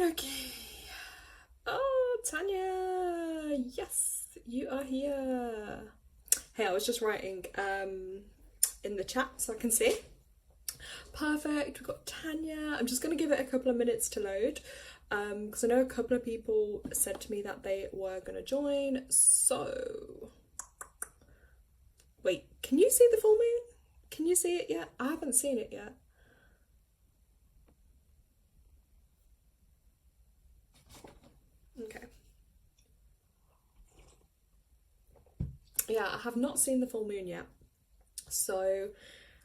okay. Oh, Tanya, yes, you are here. Hey, I was just writing in the chat so I can see. Perfect, we've got Tanya. I'm just going to give it a couple of minutes to load because I know a couple of people said to me that they were going to join. So, wait, can you see the full moon? Can you see it yet? I haven't seen it yet. Okay. Yeah, I have not seen the full moon yet. So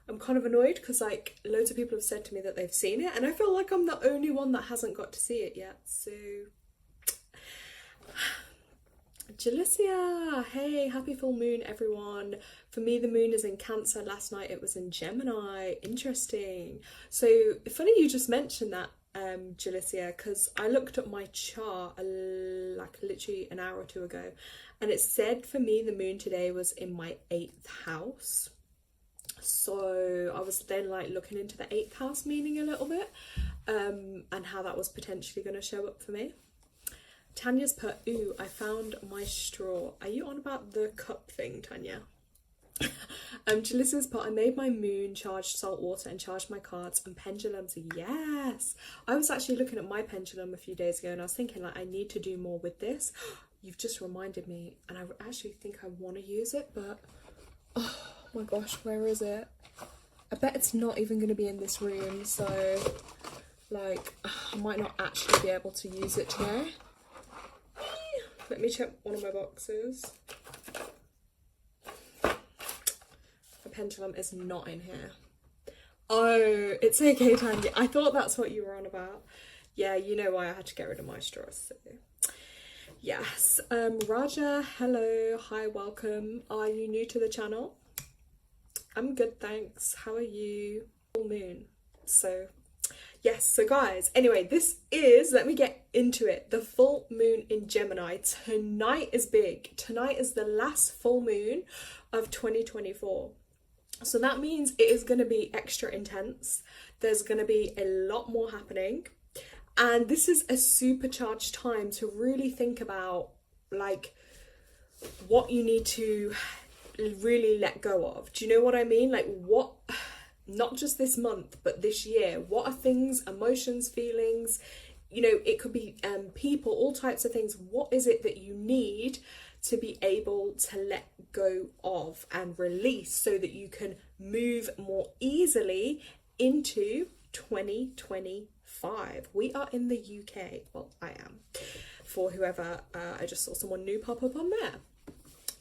I'm kind of annoyed because like loads of people have said to me that they've seen it and I feel like I'm the only one that hasn't got to see it yet. So Jalicia, hey, happy full moon everyone. For me the moon is in Cancer. Last night it was in Gemini. Interesting. So funny you just mentioned that, Jalicia, because I looked at my chart like literally an hour or two ago and it said for me the moon today was in my 8th house. So I was then like looking into the 8th house meaning a little bit and how that was potentially going to show up for me. Tanya's put, ooh, I found my straw. Are you on about the cup thing, Tanya? Jalyssa's put, I made my moon, charged salt water and charged my cards and pendulums. Yes, I was actually looking at my pendulum a few days ago and I was thinking like I need to do more with this. You've just reminded me and I actually think I want to use it, but oh my gosh, where is it? I bet it's not even going to be in this room, so like I might not actually be able to use it today. Let me check one of my boxes. The pendulum is not in here. Oh, it's okay, Tanya. I thought that's what you were on about. Yeah, you know why I had to get rid of my straws. So. Yes. Raja, hello. Hi, welcome. Are you new to the channel? I'm good, thanks. How are you? Full moon. So yes, so guys, anyway, this is, let me get into it, the full moon in Gemini. Tonight is big. Tonight is the last full moon of 2024. So that means it is going to be extra intense. There's going to be a lot more happening. And this is a supercharged time to really think about like what you need to really let go of. Do you know what I mean? Like what, not just this month, but this year, what are things, emotions, feelings, you know, it could be people, all types of things. What is it that you need to be able to let go of and release so that you can move more easily into 2025? We are in the UK. Well, I am. For whoever, I just saw someone new pop up on there.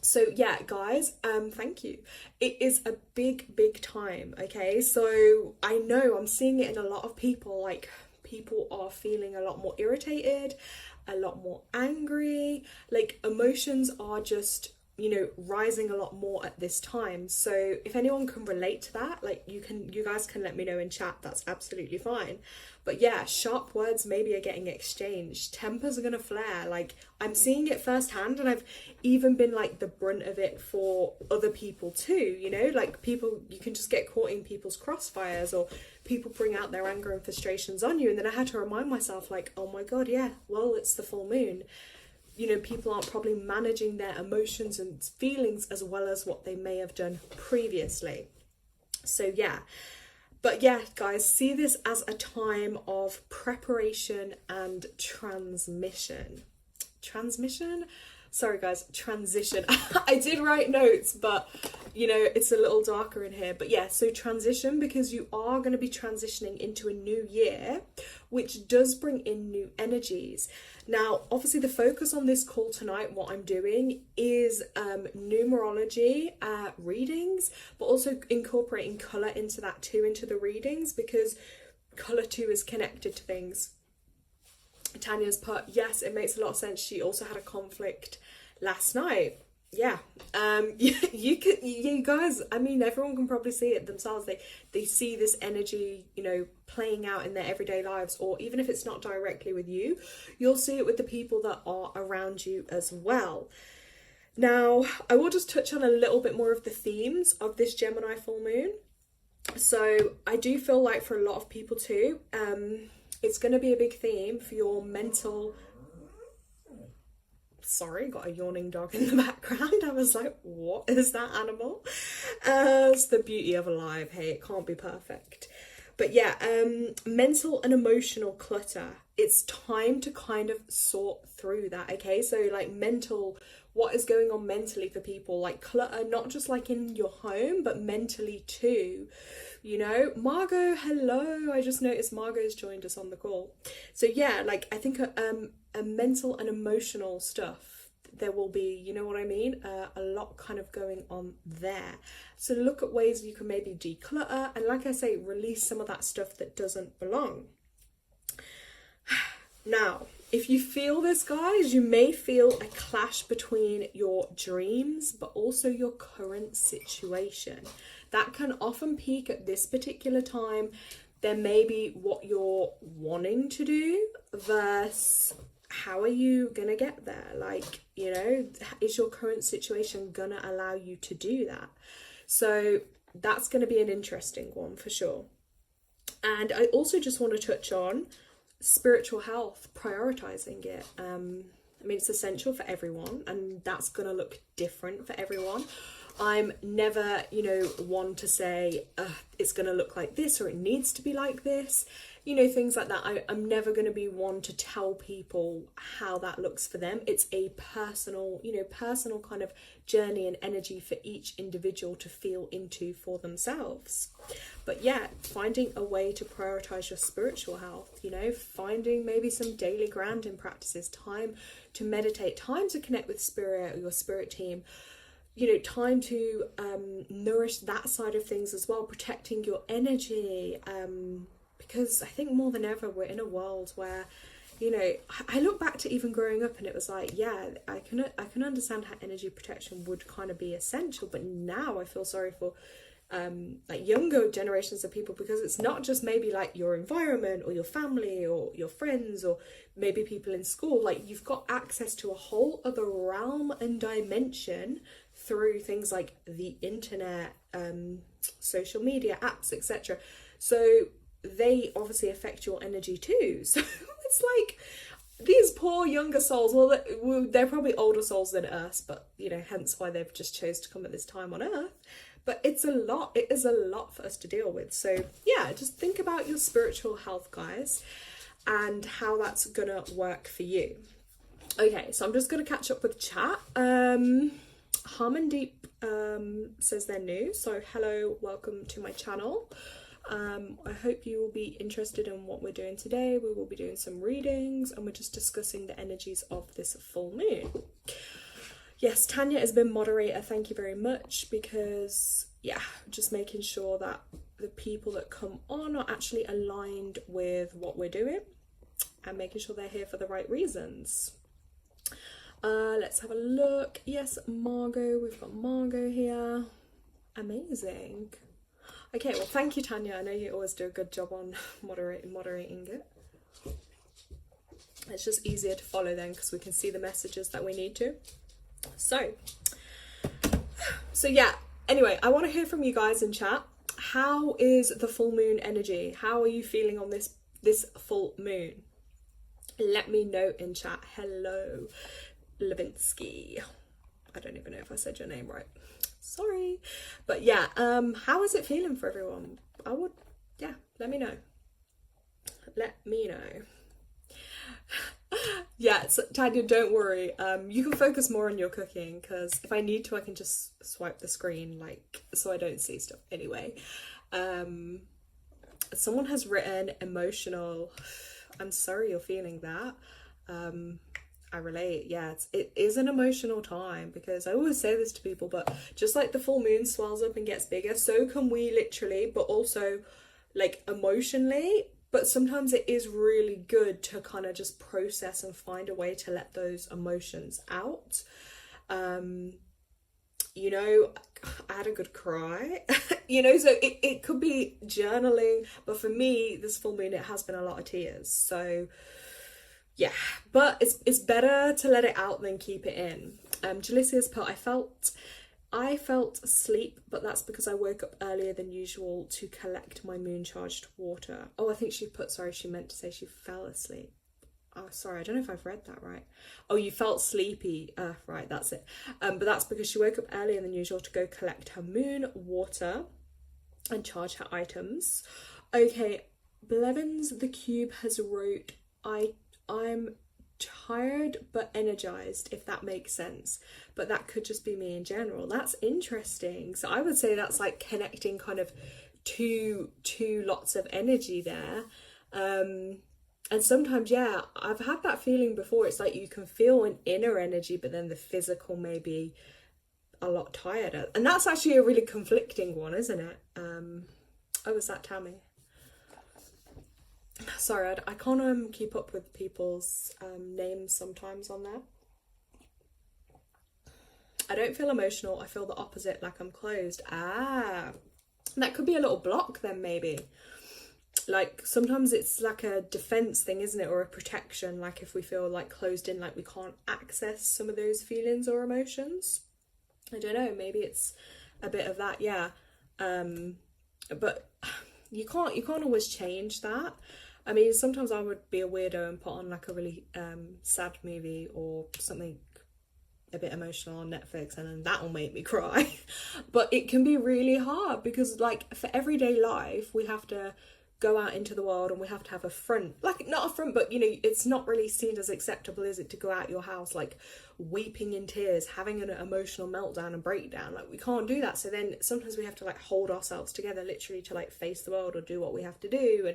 So yeah, guys, thank you. It is a big time, okay? So I know I'm seeing it in a lot of people, like people are feeling a lot more irritated, a lot more angry, like emotions are just, you know, rising a lot more at this time. So if anyone can relate to that, like you guys can let me know in chat, that's absolutely fine. But yeah, sharp words maybe are getting exchanged, tempers are gonna flare. Like I'm seeing it firsthand and I've even been like the brunt of it for other people too, you know, like people, you can just get caught in people's crossfires or people bring out their anger and frustrations on you. And then I had to remind myself like, oh my God, yeah, well, it's the full moon. You know, people aren't probably managing their emotions and feelings as well as what they may have done previously. So yeah, but yeah, guys, see this as a time of preparation and transmission. Transition. I did write notes, but you know, it's a little darker in here. But yeah, so transition, because you are going to be transitioning into a new year, which does bring in new energies. Now, obviously the focus on this call tonight, what I'm doing is numerology readings, but also incorporating colour into that too, into the readings, because colour too is connected to things. Tanya's put, yes, it makes a lot of sense. She also had a conflict last night. Yeah, you guys, I mean, everyone can probably see it themselves. They see this energy, you know, playing out in their everyday lives, or even if it's not directly with you, you'll see it with the people that are around you as well. Now, I will just touch on a little bit more of the themes of this Gemini full moon. So I do feel like for a lot of people too, it's going to be a big theme for your mental. Sorry, got a yawning dog in the background. I was like, what is that animal? It's the beauty of alive. Hey, it can't be perfect. But yeah, mental and emotional clutter. It's time to kind of sort through that, okay? So like mental, what is going on mentally for people? Like clutter, not just like in your home, but mentally too. You know, Margot, hello. I just noticed Margot's joined us on the call. So yeah, like I think a mental and emotional stuff, there will be, you know what I mean? A lot kind of going on there. So look at ways you can maybe declutter. And like I say, release some of that stuff that doesn't belong. Now, if you feel this, guys, you may feel a clash between your dreams, but also your current situation. That can often peak at this particular time. There may be what you're wanting to do versus how are you going to get there? Like, you know, is your current situation going to allow you to do that? So that's going to be an interesting one for sure. And I also just want to touch on spiritual health, prioritizing it. I mean, it's essential for everyone, and that's going to look different for everyone. I'm never, you know, one to say it's going to look like this or it needs to be like this, you know, things like that. I'm never going to be one to tell people how that looks for them. It's a personal, you know, personal kind of journey and energy for each individual to feel into for themselves. But yeah, finding a way to prioritize your spiritual health, you know, finding maybe some daily grounding practices, time to meditate, time to connect with spirit or your spirit team, you know, time to nourish that side of things as well, protecting your energy, because I think more than ever we're in a world where, you know, I look back to even growing up and it was like, yeah, I can understand how energy protection would kind of be essential, but now I feel sorry for like younger generations of people, because it's not just maybe like your environment or your family or your friends or maybe people in school. Like, you've got access to a whole other realm and dimension through things like the internet, social media, apps, etc. So they obviously affect your energy too. So it's like these poor younger souls, well, they're probably older souls than us, but, you know, hence why they've just chose to come at this time on Earth. But it's a lot, it is a lot for us to deal with. So yeah, just think about your spiritual health, guys, and how that's gonna work for you. Okay, so I'm just gonna catch up with chat. Harmondeep says they're new, so hello, welcome to my channel. I hope you will be interested in what we're doing today. We will be doing some readings and we're just discussing the energies of this full moon. Yes, Tanya has been moderator, thank you very much, because yeah, just making sure that the people that come on are actually aligned with what we're doing and making sure they're here for the right reasons. Let's have a look. Yes, Margot, we've got Margot here. Amazing. Okay, well, thank you, Tanya. I know you always do a good job on moderating it. It's just easier to follow then because we can see the messages that we need to. So yeah, anyway, I want to hear from you guys in chat. How is the full moon energy? How are you feeling on this full moon? Let me know in chat. Hello, Levinsky. I don't even know if I said your name right. Sorry. But yeah, how is it feeling for everyone? Let me know. Let me know. Yeah, so, Tanya, don't worry. You can focus more on your cooking, because if I need to, I can just swipe the screen, like, so I don't see stuff. Anyway, someone has written emotional. I'm sorry you're feeling that. I relate. Yeah, it is an emotional time, because I always say this to people, but just like the full moon swells up and gets bigger, so can we literally, but also like emotionally. But sometimes it is really good to kind of just process and find a way to let those emotions out. You know, I had a good cry, you know, so it could be journaling, but for me, this full moon, it has been a lot of tears. So yeah, but it's better to let it out than keep it in. Jalisia's put, I felt I felt asleep, but that's because I woke up earlier than usual to collect my moon charged water. Oh, I think she meant to say she fell asleep. Oh, sorry, I don't know if I've read that right. Oh, you felt sleepy. Right, that's it. But that's because she woke up earlier than usual to go collect her moon water and charge her items. Okay, Blevins the Cube has wrote, I'm tired but energized, if that makes sense, but that could just be me in general. That's interesting. So I would say that's like connecting kind of two lots of energy there. And sometimes, yeah, I've had that feeling before. It's like you can feel an inner energy, but then the physical may be a lot tired, and that's actually a really conflicting one, isn't it? Oh, is that Tammy? Sorry, I can't keep up with people's names sometimes on there. I don't feel emotional. I feel the opposite, like I'm closed. That could be a little block then, maybe. Like sometimes it's like a defense thing, isn't it? Or a protection, like if we feel like closed in, like we can't access some of those feelings or emotions. I don't know, maybe it's a bit of that, yeah. But you can't always change that. I mean, sometimes I would be a weirdo and put on like a really sad movie or something a bit emotional on Netflix, and then that'll make me cry. But it can be really hard because like for everyday life we have to go out into the world and we have to have a front, like not a front, but you know, it's not really seen as acceptable, is it, to go out your house like weeping in tears, having an emotional meltdown and breakdown. Like we can't do that. So then sometimes we have to like hold ourselves together literally to like face the world or do what we have to do.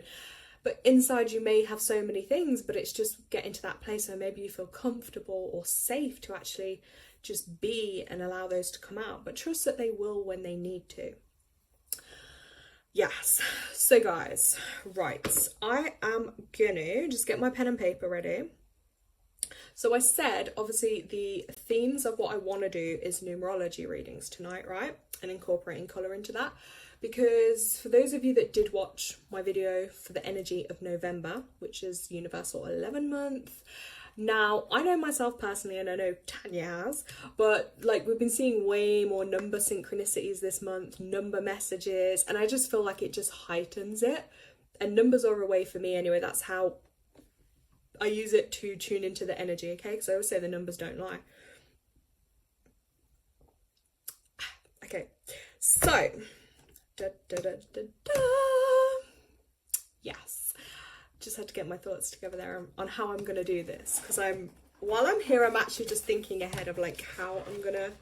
But inside you may have so many things, but it's just getting to that place where maybe you feel comfortable or safe to actually just be and allow those to come out, but trust that they will when they need to. Yes, so guys, right, I am gonna just get my pen and paper ready. So I said, obviously, the themes of what I want to do is numerology readings tonight, right? And incorporating colour into that. Because for those of you that did watch my video for the energy of November, which is Universal 11 month, now I know myself personally, and I know Tanya has, but like we've been seeing way more number synchronicities this month, number messages, and I just feel like it just heightens it. And numbers are a way for me anyway, that's how I use it to tune into the energy, okay? Because I always say the numbers don't lie. Okay, so yes, just had to get my thoughts together there on how I'm gonna do this, because while I'm here I'm actually just thinking ahead of like how I'm gonna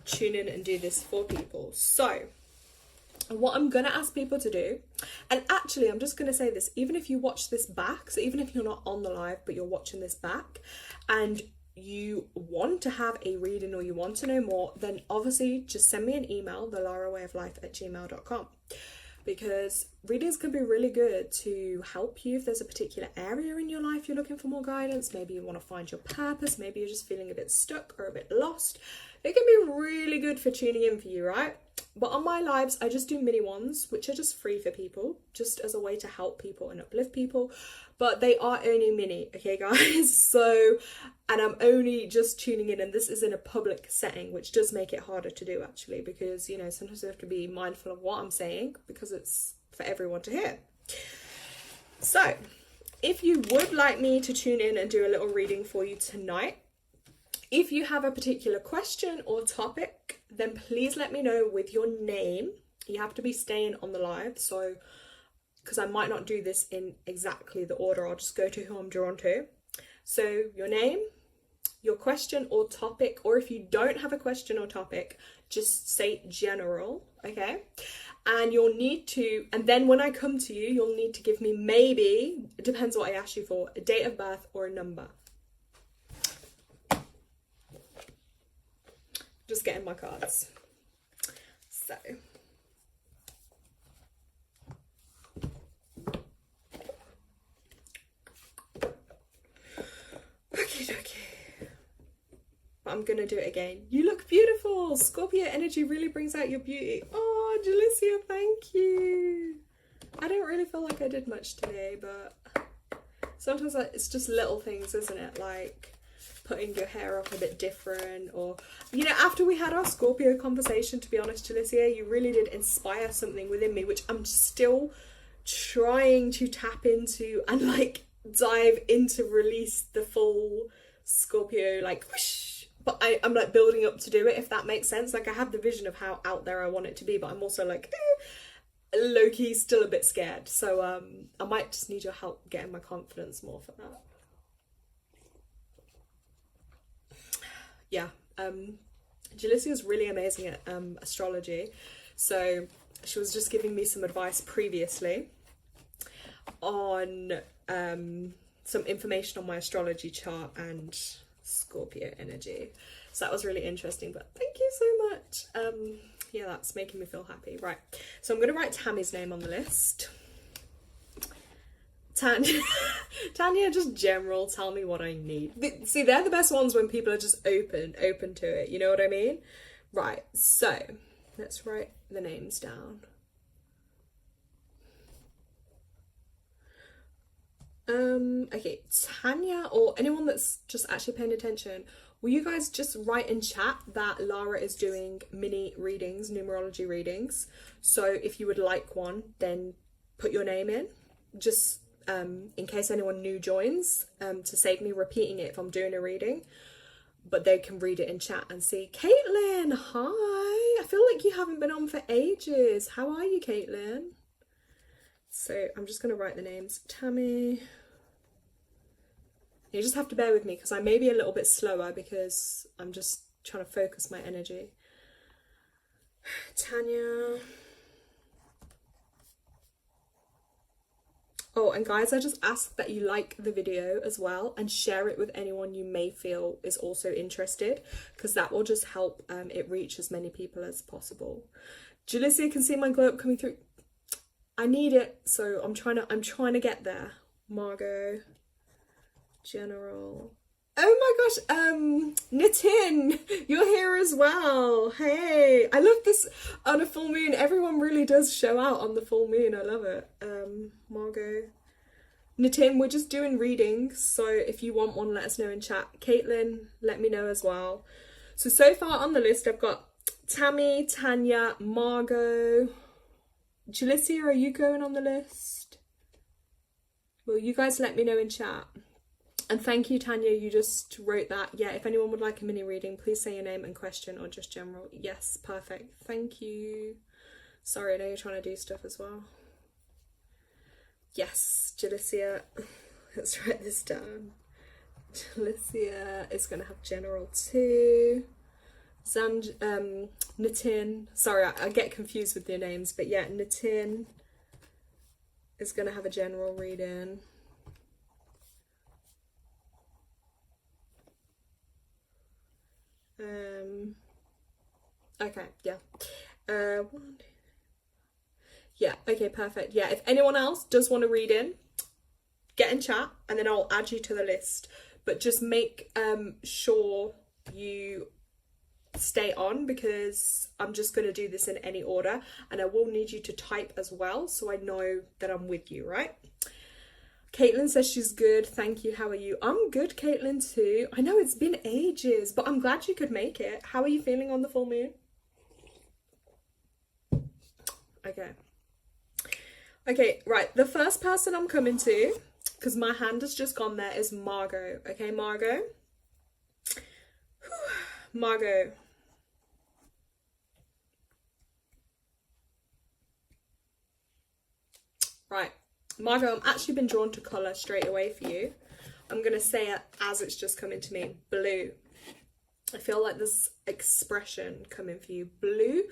tune in and do this for people. So what I'm gonna ask people to do, and actually I'm just gonna say this, even if you watch this back, so even if you're not on the live but you're watching this back and you want to have a reading or you want to know more, then obviously just send me an email, thelarawayoflife@gmail.com, because readings can be really good to help you if there's a particular area in your life you're looking for more guidance. Maybe you want to find your purpose, maybe you're just feeling a bit stuck or a bit lost. It can be really good for tuning in for you, right? But on my lives, I just do mini ones, which are just free for people, just as a way to help people and uplift people. But they are only mini, okay, guys? So, and I'm only just tuning in, and this is in a public setting, which does make it harder to do, actually, because, you know, sometimes I have to be mindful of what I'm saying because it's for everyone to hear. So, if you would like me to tune in and do a little reading for you tonight, if you have a particular question or topic, then please let me know with your name. You have to be staying on the live, so because I might not do this in exactly the order, I'll just go to who I'm drawn to. So your name, your question or topic, or if you don't have a question or topic, just say general, okay? And you'll need to, and then when I come to you, you'll need to give me maybe, it depends what I ask you for, a date of birth or a number. Just getting my cards. So. Okay. But I'm gonna do it again. You look beautiful. Scorpio energy really brings out your beauty. Oh, Jalicia, thank you. I don't really feel like I did much today, but sometimes it's just little things, isn't it? Like putting your hair up a bit different, or, you know, after we had our Scorpio conversation, to be honest, Jalicia, you really did inspire something within me, which I'm still trying to tap into and like dive into, release the full Scorpio, like whoosh. But I'm like building up to do it, if that makes sense. Like I have the vision of how out there I want it to be, but I'm also like low-key still a bit scared. So I might just need your help getting my confidence more for that. Yeah, Jalicia is really amazing at astrology. So she was just giving me some advice previously on some information on my astrology chart and Scorpio energy. So that was really interesting, but thank you so much. Yeah, that's making me feel happy. Right, so I'm going to write Tammy's name on the list. Tanya, just general, tell me what I need. See, they're the best ones when people are just open to it, you know what I mean? Right, so let's write the names down. Okay, Tanya, or anyone that's just actually paying attention, will you guys just write in chat that Lara is doing mini readings, numerology readings? So if you would like one, then put your name in, just in case anyone new joins, to save me repeating it if I'm doing a reading, but they can read it in chat and see. Caitlin, hi, I feel like you haven't been on for ages. How are you, Caitlin? So I'm just going to write the names. Tammy. You just have to bear with me because I may be a little bit slower because I'm just trying to focus my energy. Tanya. Oh, and guys, I just ask that you like the video as well and share it with anyone you may feel is also interested, because that will just help it reach as many people as possible. Jalicia can see my glow up coming through. I need it, so I'm trying to get there. Margot, General. Oh my gosh, Nitin, you're here as well. Hey, I love this on a full moon. Everyone really does show out on the full moon. I love it. Margot, Nitin, we're just doing readings, so if you want one, let us know in chat. Caitlin, let me know as well. So far on the list, I've got Tammy, Tanya, Margot. Jalicia, are you going on the list? Well, you guys let me know in chat. And thank you, Tanya, you just wrote that. Yeah, if anyone would like a mini reading, please say your name and question, or just general. Yes, perfect. Thank you. Sorry, I know you're trying to do stuff as well. Yes, Jalicia. Let's write this down. Jalicia is going to have general too. Nitin. Sorry, I get confused with their names, but yeah, Nitin is going to have a general reading. Okay, yeah. Yeah, okay, perfect. Yeah, if anyone else does want to read in, get in chat and then I'll add you to the list. But just make sure you stay on, because I'm just going to do this in any order and I will need you to type as well so I know that I'm with you, right? Caitlin says she's good. Thank you. How are you? I'm good, Caitlin, too. I know it's been ages, but I'm glad you could make it. How are you feeling on the full moon? Okay. Okay, right. The first person I'm coming to, because my hand has just gone there, is Margot. Okay, Margot? Margot. Right. Margot, I'm actually been drawn to colour straight away for you. I'm going to say it as it's just coming to me. Blue. I feel like there's expression coming for you. Blue.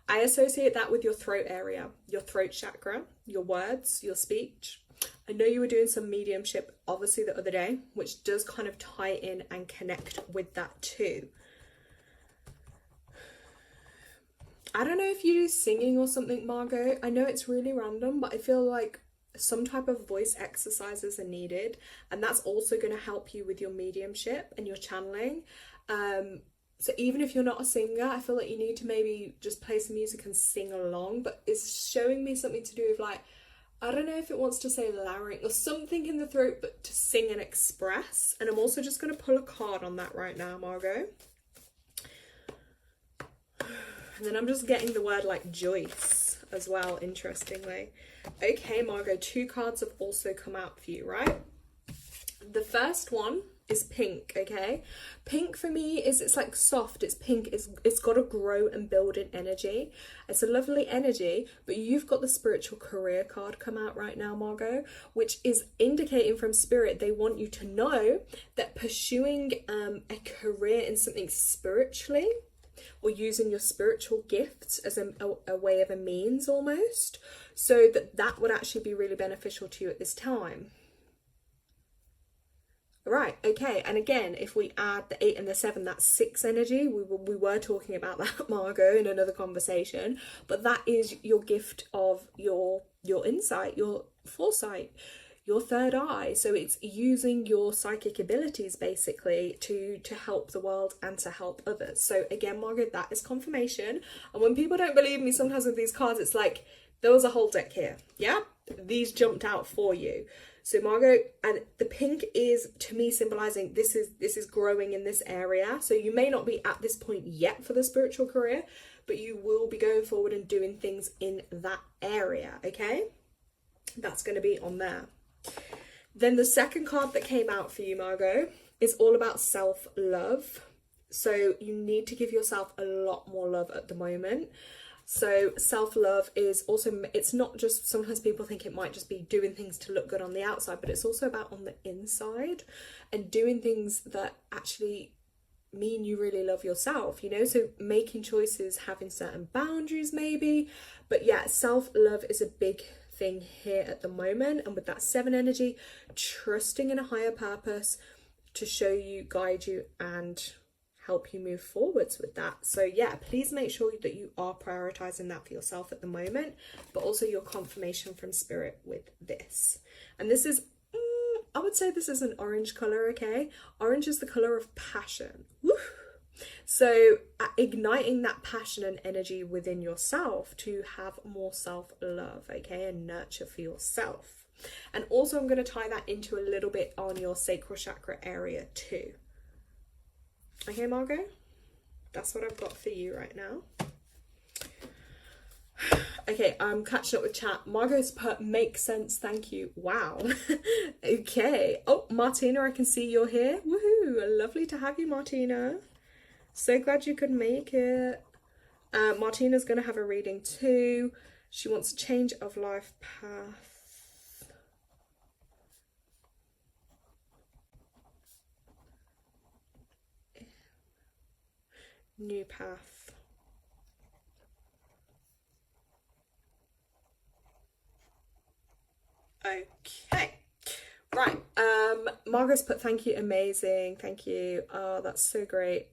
I associate that with your throat area, your throat chakra, your words, your speech. I know you were doing some mediumship, obviously, the other day, which does kind of tie in and connect with that too. I don't know if you do singing or something, Margot. I know it's really random, but I feel like some type of voice exercises are needed, and that's also going to help you with your mediumship and your channeling. So even if you're not a singer, I feel like you need to maybe just play some music and sing along, but it's showing me something to do with like I don't know if it wants to say larynx or something in the throat, but to sing and express. And I'm also just going to pull a card on that right now, Margot. And then I'm just getting the word like Joyce as well, interestingly. Okay, Margot, 2 cards have also come out for you, right? The first one is pink, okay? Pink for me is, it's like soft, it's pink, it's got to grow and build in energy. It's a lovely energy, but you've got the spiritual career card come out right now, Margot, which is indicating from spirit they want you to know that pursuing a career in something spiritually, or using your spiritual gifts as a way of a means almost, so that would actually be really beneficial to you at this time. Right, okay, and again, if we add the 8 and the 7, that's 6 energy. We were talking about that, Margot, in another conversation, but that is your gift of your insight, your foresight, your third eye. So it's using your psychic abilities basically to help the world and to help others. So again, Margot, that is confirmation. And when people don't believe me sometimes with these cards, it's like there was a whole deck here. Yeah, these jumped out for you. So Margot, and the pink is to me symbolizing this is growing in this area. So you may not be at this point yet for the spiritual career, but you will be going forward and doing things in that area, okay? That's going to be on there. Then the second card that came out for you, Margot, is all about self-love. So you need to give yourself a lot more love at the moment. So self-love is also, it's not just, sometimes people think it might just be doing things to look good on the outside, but it's also about on the inside and doing things that actually mean you really love yourself, you know, so making choices, having certain boundaries maybe. But yeah, self-love is a big thing here at the moment. And with that 7 energy, trusting in a higher purpose to show you, guide you, and help you move forwards with that. So yeah, please make sure that you are prioritizing that for yourself at the moment, but also your confirmation from spirit with this. And this is, I would say this is an orange color, okay? Orange is the color of passion. Woo! So igniting that passion and energy within yourself to have more self-love, okay, and nurture for yourself. And also I'm going to tie that into a little bit on your sacral chakra area too. Okay, Margot, that's what I've got for you right now. Okay, I'm catching up with chat. Margot's put makes sense, thank you. Wow. Okay. Oh, Martina, I can see you're here. Woohoo! Lovely to have you, Martina. So glad you could make it. Martina's going to have a reading too. She wants a change of life path. New path. Okay, right. Margot's put thank you, amazing, thank you. Oh, that's so great.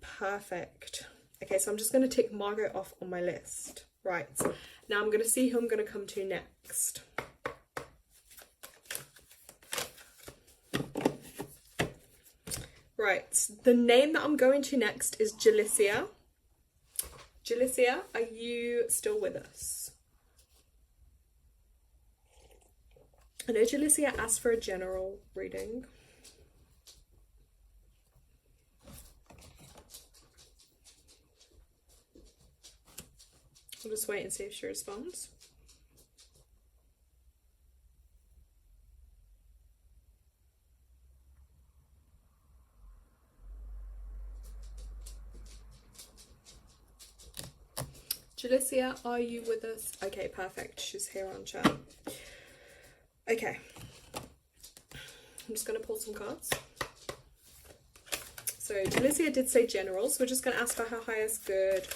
Perfect. Okay, so I'm just going to tick Margot off on my list. Right, now I'm going to see who I'm going to come to next. Right, the name that I'm going to next is Jalicia. Jalicia, are you still with us? I know Jalicia asked for a general reading. I'll just wait and see if she responds. Jalicia, are you with us? Okay, perfect. She's here on chat. Okay. I'm just going to pull some cards. So Jalicia did say general, so we're just going to ask for her highest good,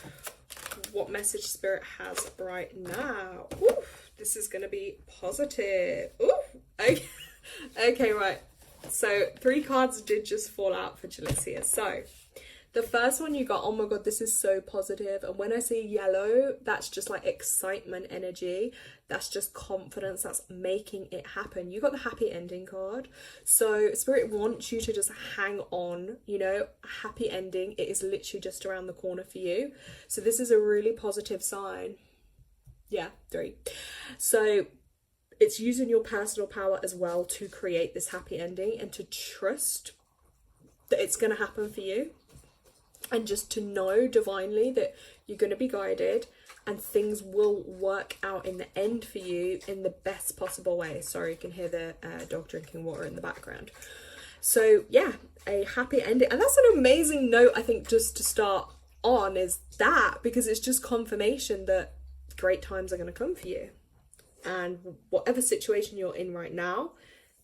what message spirit has right now. Oof, this is going to be positive. Oof, okay. Okay, right. So 3 cards did just fall out for Jalicia. So the first one you got, oh my god, this is so positive. And when I say yellow, that's just like excitement energy. That's just confidence. That's making it happen. You got the happy ending card. So spirit wants you to just hang on, you know, a happy ending. It is literally just around the corner for you. So this is a really positive sign. Yeah, 3. So it's using your personal power as well to create this happy ending and to trust that it's going to happen for you, and just to know divinely that you're going to be guided and things will work out in the end for you in the best possible way. Sorry, you can hear the dog drinking water in the background. So yeah, a happy ending. And that's an amazing note, I think, just to start on, is that, because it's just confirmation that great times are going to come for you. And whatever situation you're in right now,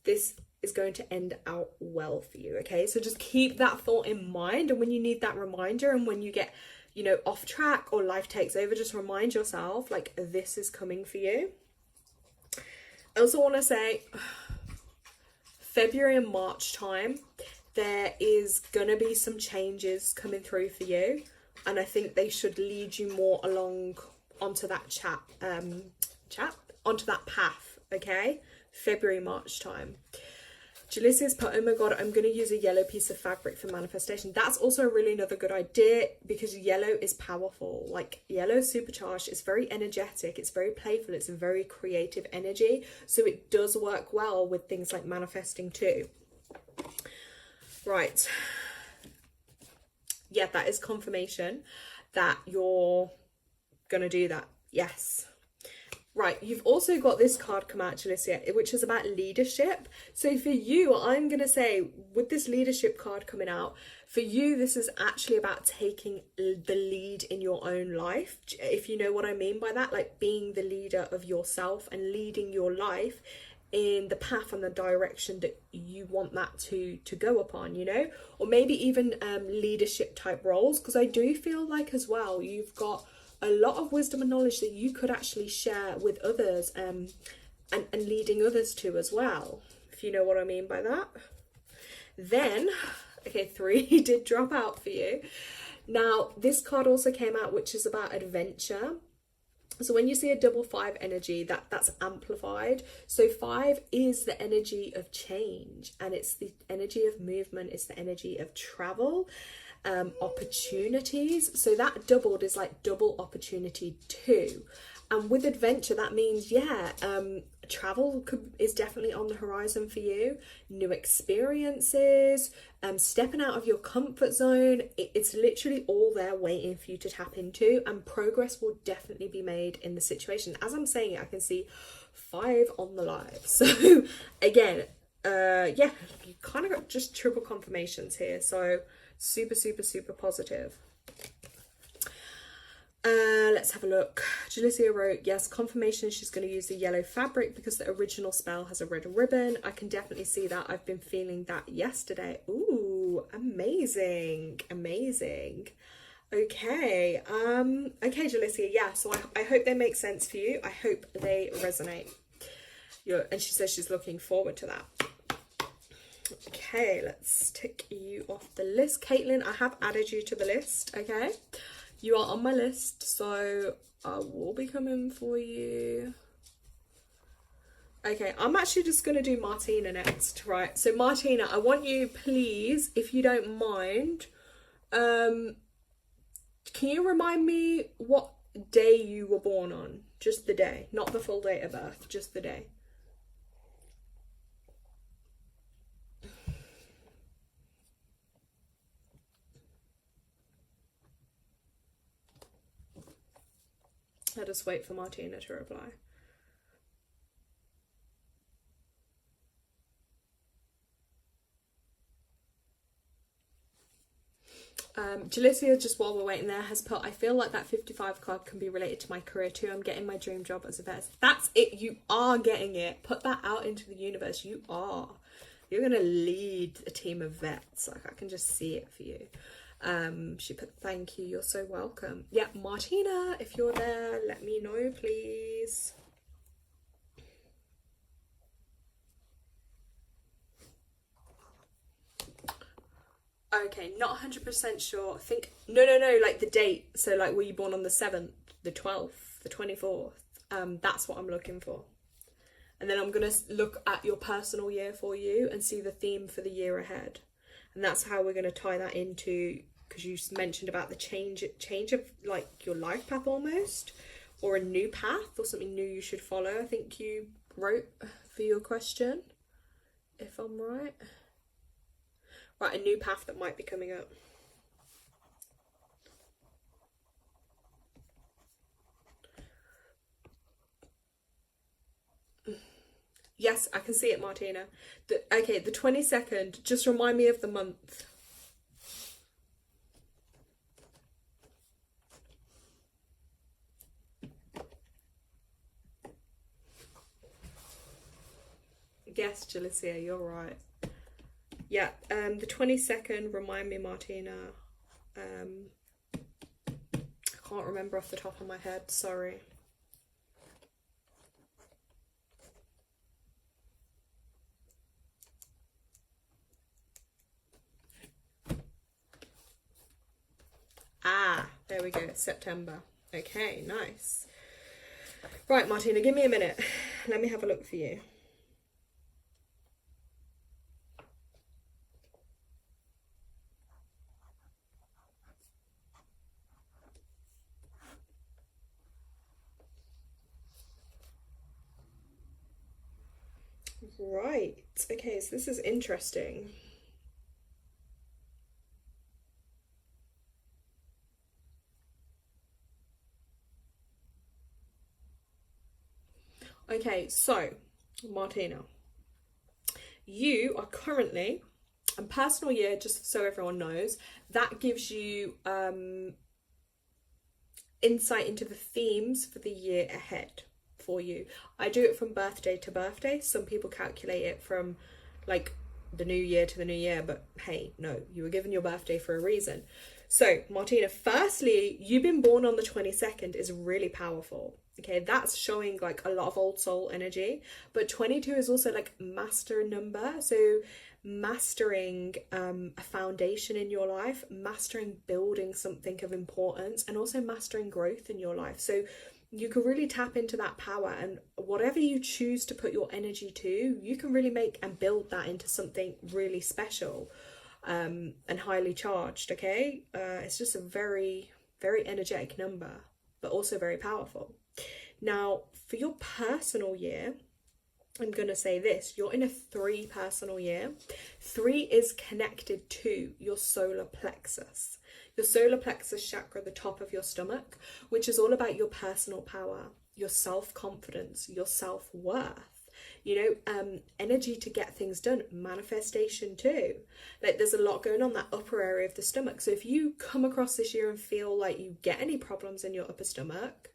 this is going to end out well for you, okay? So just keep that thought in mind, and when you need that reminder, and when you get, you know, off track or life takes over, just remind yourself, like, this is coming for you. I also want to say, February and March time, there is going to be some changes coming through for you, and I think they should lead you more along onto that onto that path, okay? February, March time. Julicia's put, oh my god, I'm going to use a yellow piece of fabric for manifestation. That's also really another good idea, because yellow is powerful. Like, yellow is supercharged. It's very energetic. It's very playful. It's a very creative energy. So it does work well with things like manifesting too. Right. Yeah, that is confirmation that you're going to do that. Yes. Right, you've also got this card come out, Jalicia, which is about leadership. So for you, I'm going to say, with this leadership card coming out, for you, this is actually about taking the lead in your own life. If you know what I mean by that, like being the leader of yourself and leading your life in the path and the direction that you want that to go upon, you know? Or maybe even leadership type roles, because I do feel like as well, you've got a lot of wisdom and knowledge that you could actually share with others, and leading others to as well, if you know what I mean by that. Then, okay, 3 did drop out for you. Now, this card also came out, which is about adventure. So when you see a double 5 energy, that's amplified. So 5 is the energy of change, and it's the energy of movement. It's the energy of travel. Opportunities, so that doubled is like double opportunity too. And with adventure, that means travel is definitely on the horizon for you. New experiences, stepping out of your comfort zone, it's literally all there waiting for you to tap into, and progress will definitely be made in the situation. As I'm saying it, I can see 5 on the live. So again, you kind of got just triple confirmations here, so super, super, super positive. Let's have a look. Jalicia wrote, yes, confirmation she's going to use the yellow fabric because the original spell has a red ribbon. I can definitely see that. I've been feeling that yesterday. Ooh, amazing, amazing. Okay, okay, Jalicia, yeah, so I hope they make sense for you. I hope they resonate. And she says she's looking forward to that. Okay, let's tick you off the list. Caitlin, I have added you to the list, okay? You are on my list, so I will be coming for you. Okay, I'm actually just going to do Martina next, right? So Martina, I want you, please, if you don't mind, can you remind me what day you were born on? Just the day, not the full date of birth, just the day. I'll just wait for Martina to reply. Jalicia, just while we're waiting there, has put, I feel like that 55 card can be related to my career too. I'm getting my dream job as a vet. That's it. You are getting it. Put that out into the universe. You are. You're going to lead a team of vets. Like, I can just see it for you. She put, thank you, you're so welcome. Yeah, Martina, if you're there, let me know, please. Okay, not 100% sure. Think, no, like the date. So like, were you born on the 7th, the 12th, the 24th? That's what I'm looking for. And then I'm going to look at your personal year for you and see the theme for the year ahead. And that's how we're going to tie that into, because you mentioned about the change of like your life path almost, or a new path or something new you should follow, I think you wrote for your question, if I'm right. Right, a new path that might be coming up. Yes, I can see it, Martina. Okay, the 22nd, just remind me of the month. Yes, Jalicia, you're right. Yeah, the 22nd, remind me, Martina. I can't remember off the top of my head, sorry. Ah, there we go, September. Okay, nice. Right, Martina, give me a minute. Let me have a look for you. Right, okay, so this is interesting. Okay, so Martina, you are currently a personal year, just so everyone knows, that gives you insight into the themes for the year ahead for you. I do it from birthday to birthday. Some people calculate it from like the new year to the new year, but hey, no, you were given your birthday for a reason. So Martina, firstly, you've been born on the 22nd is really powerful. Okay, that's showing like a lot of old soul energy, but 22 is also like master number. So mastering a foundation in your life, mastering building something of importance, and also mastering growth in your life. So you can really tap into that power, and whatever you choose to put your energy to, you can really make and build that into something really special and highly charged. Okay, it's just a very, very energetic number, but also very powerful. Now, for your personal year, I'm going to say this, you're in a 3 personal year. 3 is connected to your solar plexus. Your solar plexus chakra, the top of your stomach, which is all about your personal power, your self-confidence, your self-worth, you know, energy to get things done, manifestation too. Like there's a lot going on that upper area of the stomach. So if you come across this year and feel like you get any problems in your upper stomach,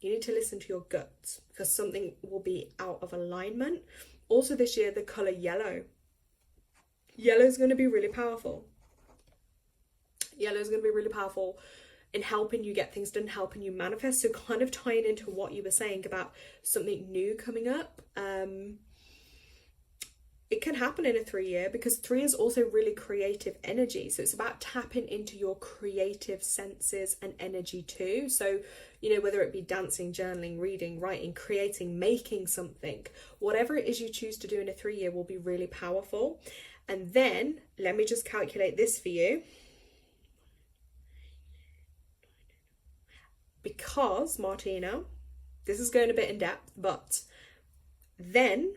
you need to listen to your guts because something will be out of alignment. Also this year, the colour yellow. Yellow is going to be really powerful. Yellow is going to be really powerful in helping you get things done, helping you manifest. So kind of tying into what you were saying about something new coming up. It can happen in a 3 year because 3 is also really creative energy. So it's about tapping into your creative senses and energy too. So, you know, whether it be dancing, journaling, reading, writing, creating, making something, whatever it is you choose to do in a 3 year will be really powerful. And then let me just calculate this for you. Because, Martina, this is going a bit in depth, but then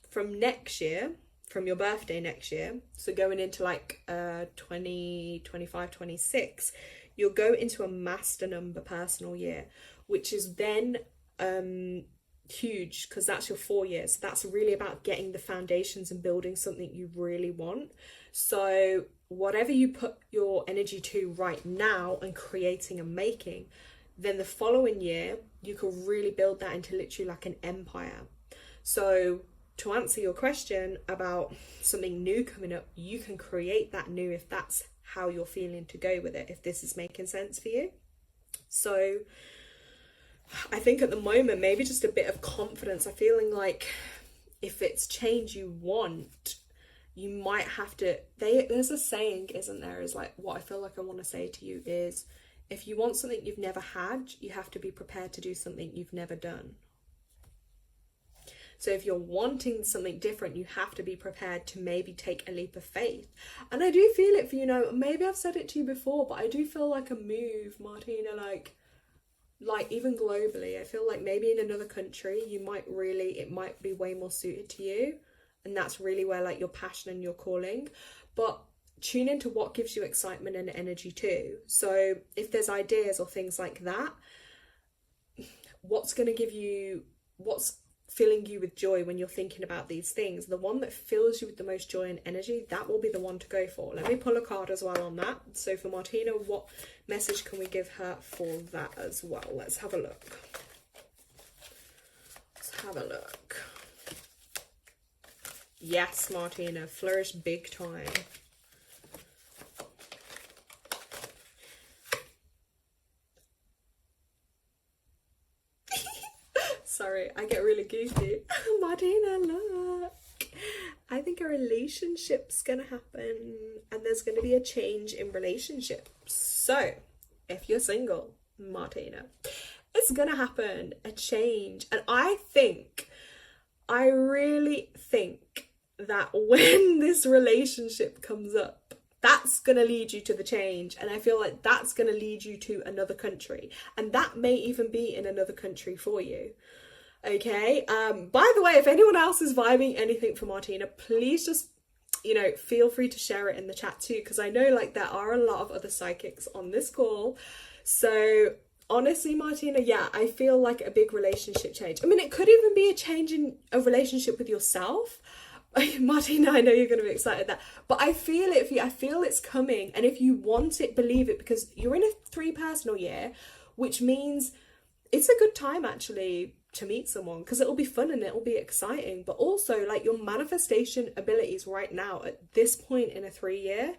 from next year, from your birthday next year, so going into like 20, 25, 26, you'll go into a master number personal year, which is then huge because that's your 4 years. So that's really about getting the foundations and building something you really want. So whatever you put your energy to right now and creating and making, then the following year, you can really build that into literally like an empire. So to answer your question about something new coming up, you can create that new if that's how you're feeling to go with it, if this is making sense for you. So I think at the moment, maybe just a bit of confidence. I'm feeling like if it's change you want, you might have to, there's a saying, isn't there, is like, what I feel like I want to say to you is, if you want something you've never had, you have to be prepared to do something you've never done. So if you're wanting something different, you have to be prepared to maybe take a leap of faith. And I do feel it for, you know, maybe I've said it to you before, but I do feel like a move, Martina, like like even globally, I feel like maybe in another country it might be way more suited to you, and that's really where like your passion and your calling. But tune into what gives you excitement and energy too. So if there's ideas or things like that, what's filling you with joy when you're thinking about these things, the one that fills you with the most joy and energy, that will be the one to go for. Let me pull a card as well on that. So for Martina, what message can we give her for that as well? Let's have a look. Yes, Martina, flourish big time. Sorry, I get really goofy. Martina, look. I think a relationship's gonna happen, and there's gonna be a change in relationships. So, if you're single, Martina, it's gonna happen, a change. And I really think that when this relationship comes up, that's going to lead you to the change. And I feel like that's going to lead you to another country. And that may even be in another country for you. Okay. By the way, if anyone else is vibing anything for Martina, please just, feel free to share it in the chat too. Because I know like there are a lot of other psychics on this call. So honestly, Martina, yeah, I feel like a big relationship change. I mean, it could even be a change in a relationship with yourself. Martina, I know you're going to be excited that, but I feel it for you. I feel it's coming, and if you want it, believe it, because you're in a 3 personal year, which means it's a good time actually to meet someone, because it'll be fun and it'll be exciting. But also, like, your manifestation abilities right now at this point in a 3 year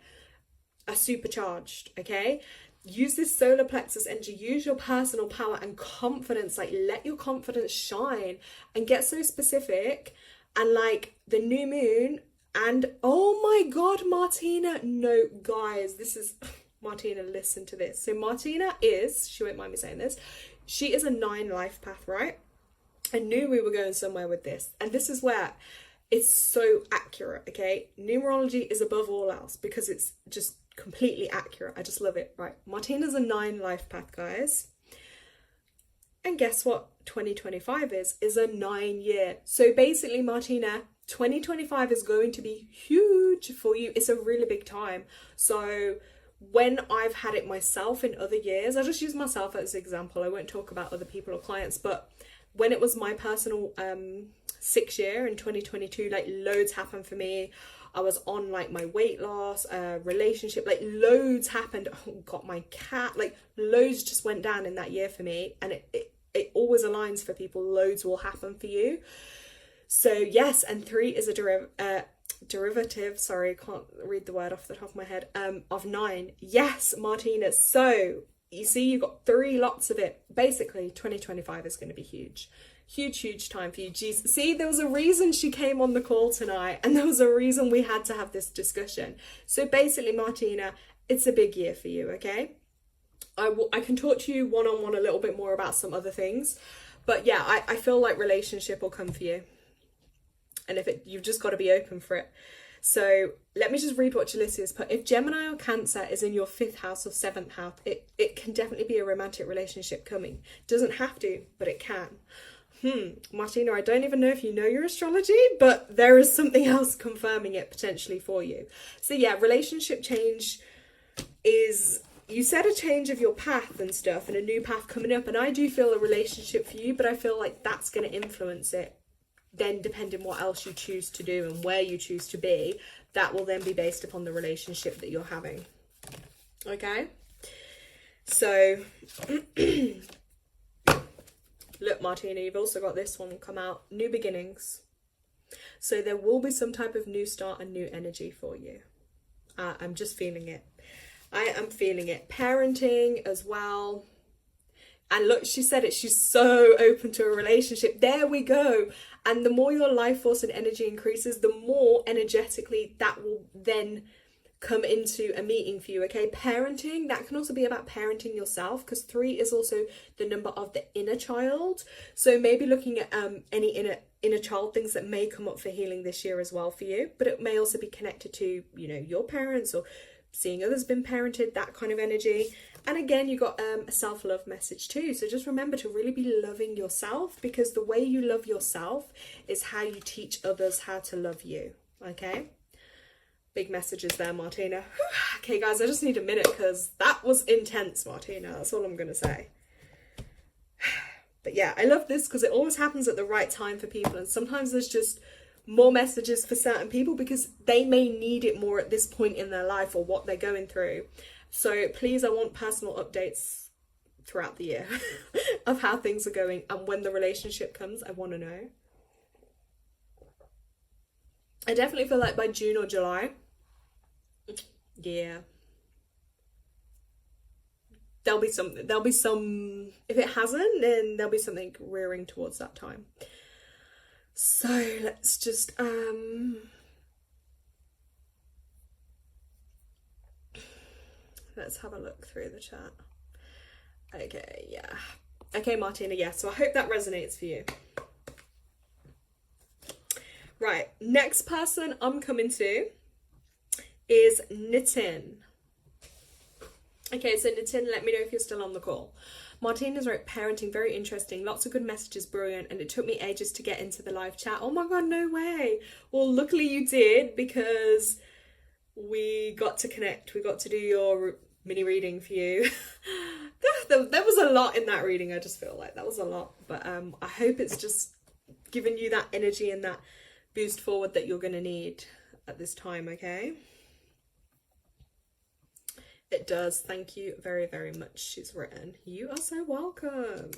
are supercharged. Okay, use this solar plexus energy, use your personal power and confidence, like let your confidence shine and get so specific. And like the new moon, and oh my god, Martina, no, guys, this is Martina, listen to this. So Martina she won't mind me saying this, she is a 9 life path, right? I knew we were going somewhere with this, and this is where it's so accurate. Okay, numerology is above all else because it's just completely accurate. I just love it. Right, Martina's a 9 life path, guys. And guess what 2025 is a 9 year. So basically, Martina, 2025 is going to be huge for you. It's a really big time. So when I've had it myself in other years, I'll just use myself as an example. I won't talk about other people or clients, but when it was my personal 6th year in 2022, like loads happened for me. I was on like my weight loss, relationship, like loads happened. Oh God, my cat, like loads just went down in that year for me. And it always aligns for people. Loads will happen for you. So yes, and 3 is a derivative, sorry, can't read the word off the top of my head, of 9. Yes, Martina. So you see, you got 3 lots of it. Basically, 2025 is going to be huge. Huge time for you. Jeez. See, there was a reason she came on the call tonight, and there was a reason we had to have this discussion. So basically, Martina, it's a big year for you, okay? I can talk to you one-on-one a little bit more about some other things, but yeah, I feel like relationship will come for you, and you've just got to be open for it. So let me just read what Jalissa has put. If Gemini or Cancer is in your 5th house or 7th house, it can definitely be a romantic relationship coming. Doesn't have to, but it can. Martina, I don't even know if you know your astrology, but there is something else confirming it potentially for you. So yeah, relationship change is, you said a change of your path and stuff, and a new path coming up, and I do feel a relationship for you, but I feel like that's going to influence it. Then depending what else you choose to do and where you choose to be, that will then be based upon the relationship that you're having. Okay? So, look, Martina, you've also got this one come out, new beginnings. So there will be some type of new start and new energy for you. I'm just feeling it. I am feeling it. Parenting as well. And look, she said it, she's so open to a relationship. There we go. And the more your life force and energy increases, the more energetically that will then come into a meeting for you, okay? Parenting, that can also be about parenting yourself, because 3 is also the number of the inner child. So maybe looking at any inner child things that may come up for healing this year as well for you. But it may also be connected to, your parents, or seeing others been parented, that kind of energy. And again, you got a self-love message too. So just remember to really be loving yourself, because the way you love yourself is how you teach others how to love you. Okay? Big messages there, Martina. Okay, guys, I just need a minute because that was intense, Martina. That's all I'm going to say. But yeah, I love this because it always happens at the right time for people. And sometimes there's just more messages for certain people because they may need it more at this point in their life or what they're going through. So please, I want personal updates throughout the year of how things are going. And when the relationship comes, I want to know. I definitely feel like by June or July, yeah, there'll be some, if it hasn't, then there'll be something rearing towards that time. So let's just, let's have a look through the chat. Okay, yeah. Okay, Martina, yeah, so I hope that resonates for you. Right, next person I'm coming to is Nitin. Okay, so Nitin, let me know if you're still on the call. Martina's wrote, parenting, very interesting. Lots of good messages, brilliant. And it took me ages to get into the live chat. Oh my God, no way. Well, luckily you did, because we got to connect. We got to do your mini reading for you. There was a lot in that reading. I just feel like that was a lot. But I hope it's just given you that energy and that boost forward that you're going to need at this time, okay? It does. Thank you very, very much, she's written. You are so welcome.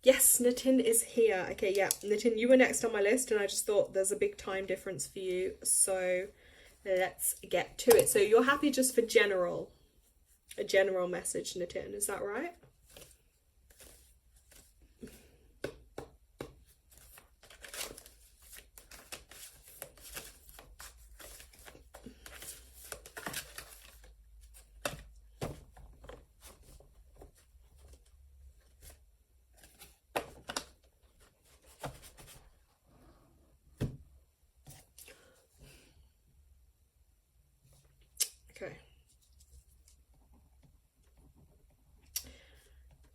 Yes, Nitin is here. Okay, yeah. Nitin, you were next on my list, and I just thought there's a big time difference for you. So let's get to it. So you're happy just for a general message, Nitin. Is that right?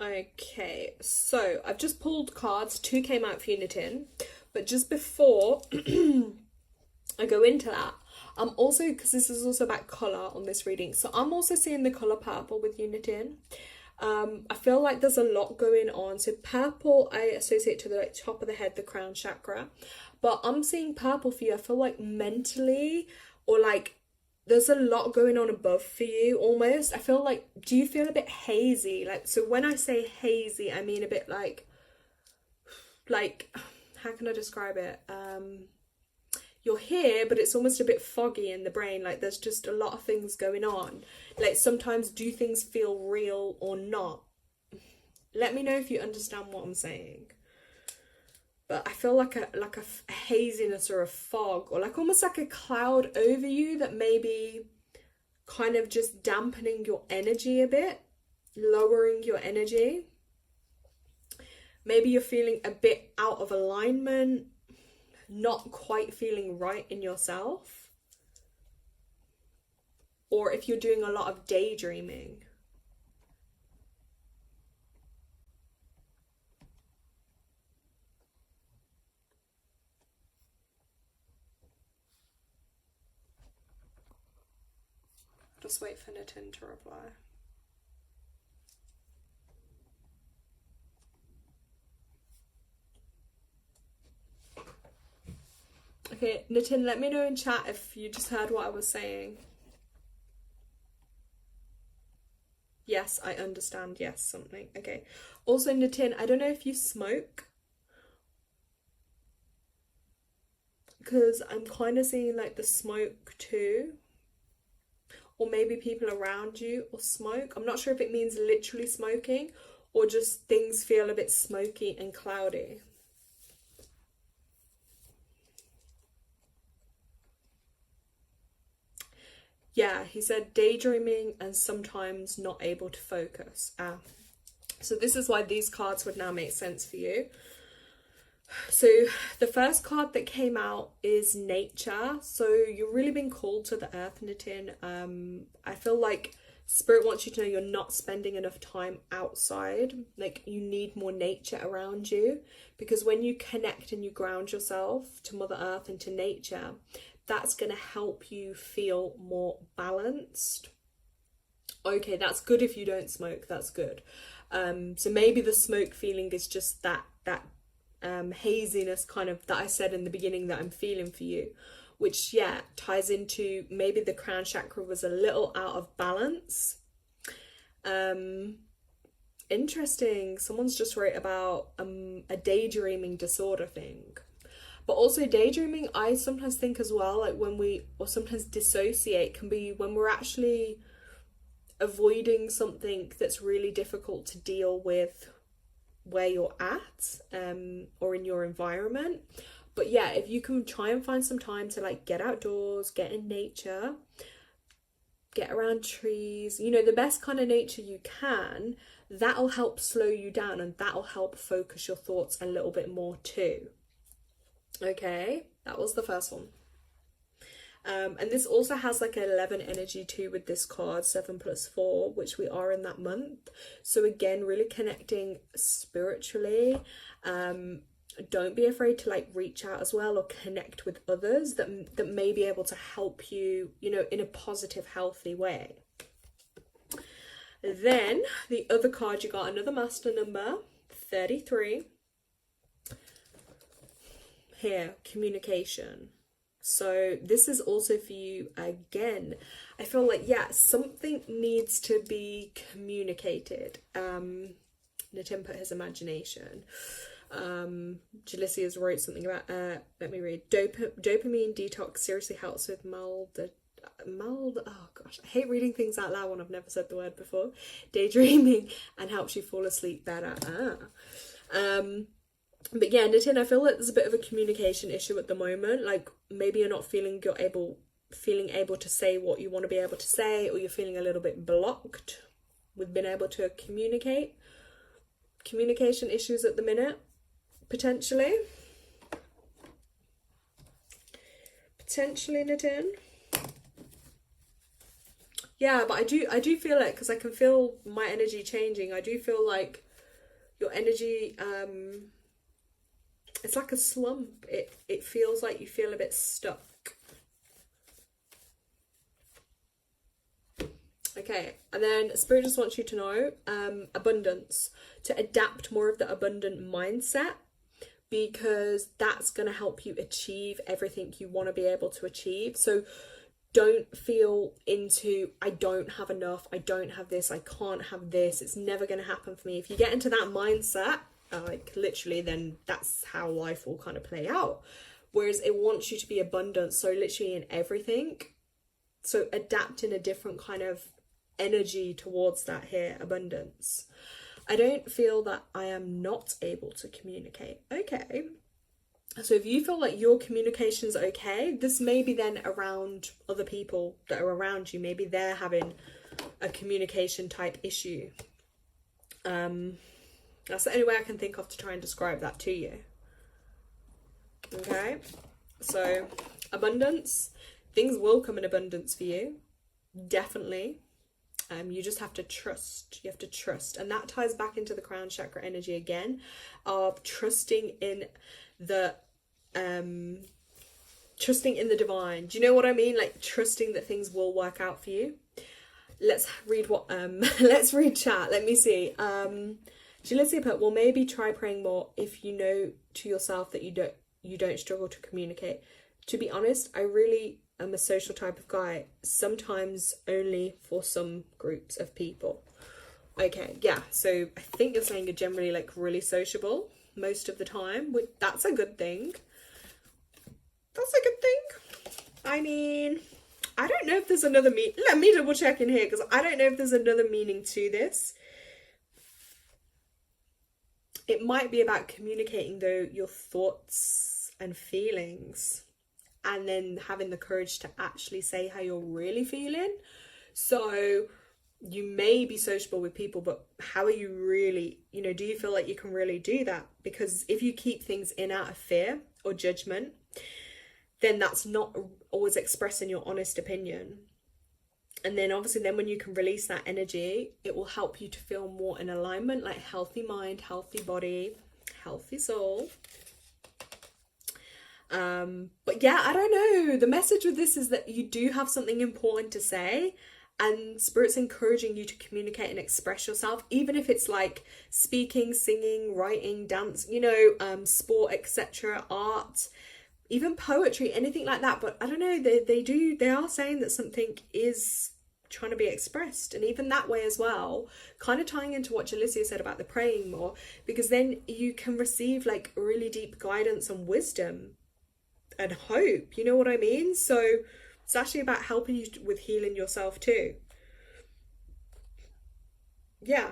Okay, so I've just pulled cards. 2 came out for you, Nitin. But just before I go into that, I'm also, because this is also about colour on this reading, so I'm also seeing the colour purple with you, Nitin. I feel like there's a lot going on. So purple, I associate to the top of the head, the crown chakra. But I'm seeing purple for you. I feel like mentally, or like there's a lot going on above for you almost. I feel like, do you feel a bit hazy? Like, so when I say hazy, I mean a bit like, how can I describe it? You're here, but it's almost a bit foggy in the brain. Like there's just a lot of things going on. Like sometimes do things feel real or not? Let me know if you understand what I'm saying. But I feel like a haziness or a fog, or like almost like a cloud over you that may be kind of just dampening your energy a bit, lowering your energy. Maybe you're feeling a bit out of alignment, not quite feeling right in yourself. Or if you're doing a lot of daydreaming. Just wait for Nitin to reply. Okay, Nitin, let me know in chat if you just heard what I was saying. Yes, I understand. Yes, something. Okay. Also, Nitin, I don't know if you smoke. Because I'm kind of seeing like the smoke too. Or maybe people around you or smoke. I'm not sure if it means literally smoking or just things feel a bit smoky and cloudy. Yeah, he said daydreaming and sometimes not able to focus. So this is why these cards would now make sense for you. So the first card that came out is nature. So you're really being called to the earth, Nitin. I feel like Spirit wants you to know you're not spending enough time outside. Like, you need more nature around you, because when you connect and you ground yourself to Mother Earth and to nature, that's going to help you feel more balanced. Okay, that's good. If you don't smoke, that's good. So maybe the smoke feeling is just that haziness kind of that I said in the beginning that I'm feeling for you, which, yeah, ties into maybe the crown chakra was a little out of balance. Interesting. Someone's just wrote about a daydreaming disorder thing. But also daydreaming, I sometimes think as well, like when we, or sometimes dissociate, can be when we're actually avoiding something that's really difficult to deal with where you're at, or in your environment. But yeah, if you can try and find some time to like get outdoors, get in nature, get around trees, you know, the best kind of nature you can, that'll help slow you down, and that'll help focus your thoughts a little bit more too. Okay, that was the first one. And this also has like 11 energy too with this card, 7 + 4, which we are in that month. So again, really connecting spiritually. Don't be afraid to like reach out as well, or connect with others that may be able to help you, you know, in a positive, healthy way. Then the other card, you got another master number, 33. Here, communication. So this is also for you again. I feel like, yeah, something needs to be communicated. Nitin put his imagination. Jalisia's wrote something about, let me read. Dopamine detox seriously helps with oh gosh, I hate reading things out loud when I've never said the word before. Daydreaming, and helps you fall asleep better. But yeah, Nitin, I feel like there's a bit of a communication issue at the moment. Like, maybe you're not feeling able to say what you want to be able to say, or you're feeling a little bit blocked with being able to communicate. Communication issues at the minute, potentially, Nitin. Yeah, but I do feel it, because I can feel my energy changing. I do feel like your energy, it's like a slump. It feels like you feel a bit stuck. Okay, and then Spirit just wants you to know, abundance, to adapt more of the abundant mindset, because that's going to help you achieve everything you want to be able to achieve. So don't feel into, I don't have enough, I don't have this, I can't have this, it's never going to happen for me. If you get into that mindset, like literally, then that's how life will kind of play out. Whereas it wants you to be abundant, so literally in everything. So adapt in a different kind of energy towards that here, abundance. I don't feel that I am not able to communicate. Okay. So if you feel like your communication's okay, this may be then around other people that are around you. Maybe they're having a communication type issue. That's the only way I can think of to try and describe that to you. Okay, so abundance, things will come in abundance for you, definitely. You just have to trust. You have to trust, and that ties back into the crown chakra energy again, of trusting in the divine. Do you know what I mean? Like, trusting that things will work out for you. Let's read what let's read chat. Let me see. Jalisia put, well, maybe try praying more if you know to yourself that you don't struggle to communicate. To be honest, I really am a social type of guy, sometimes only for some groups of people. Okay, yeah, so I think you're saying you're generally like really sociable most of the time. That's a good thing. That's a good thing. I mean, I don't know if there's another let me double check in here, because I don't know if there's another meaning to this. It might be about communicating, though, your thoughts and feelings, and then having the courage to actually say how you're really feeling. So You may be sociable with people, but how are you really, do you feel like you can really do that? Because if you keep things in out of fear or judgment, then that's not always expressing your honest opinion. And then obviously then when you can release that energy, it will help you to feel more in alignment, like healthy mind, healthy body, healthy soul. But yeah, I don't know. The message with this is that you do have something important to say, and Spirit's encouraging you to communicate and express yourself, even if it's like speaking, singing, writing, dance, sport, etc., art, even poetry, anything like that. But I don't know, they are saying that something is trying to be expressed, and even that way as well, kind of tying into what Jalicia said about the praying more, because then you can receive like really deep guidance and wisdom and hope, you know what I mean? So it's actually about helping you with healing yourself too. Yeah,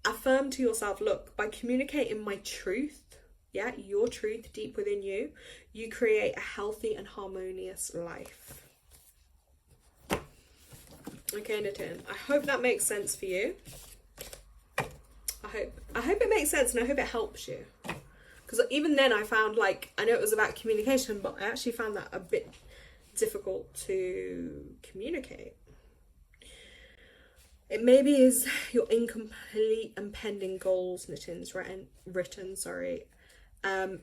affirm to yourself, look, by communicating my truth, yeah, your truth deep within you, you create a healthy and harmonious life. Okay, Nitin, I hope that makes sense for you. I hope it makes sense, and I hope it helps you. Because even then I found, like, I know it was about communication, but I actually found that a bit difficult to communicate. It maybe is your incomplete and pending goals, Nitin's written, sorry.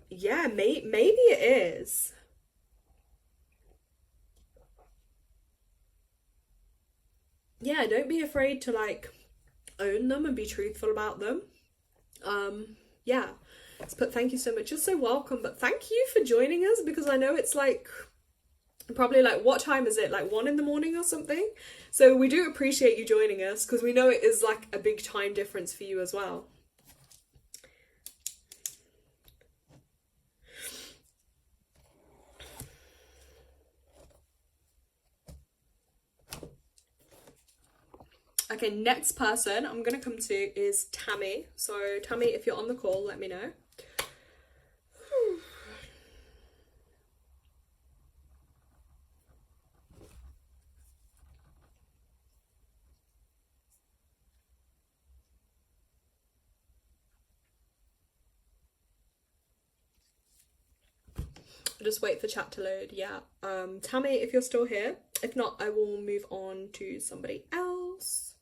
Yeah, maybe it is. Yeah, don't be afraid to like own them and be truthful about them. Yeah. But thank you so much. You're so welcome. But thank you for joining us, because I know it's like probably like, what time is it? Like 1 a.m. or something. So we do appreciate you joining us, because we know it is like a big time difference for you as well. Okay, next person I'm going to come to is Tammy. So Tammy, if you're on the call, let me know. Just wait for chat to load. Yeah. Tammy, if you're still here. If not, I will move on to somebody else.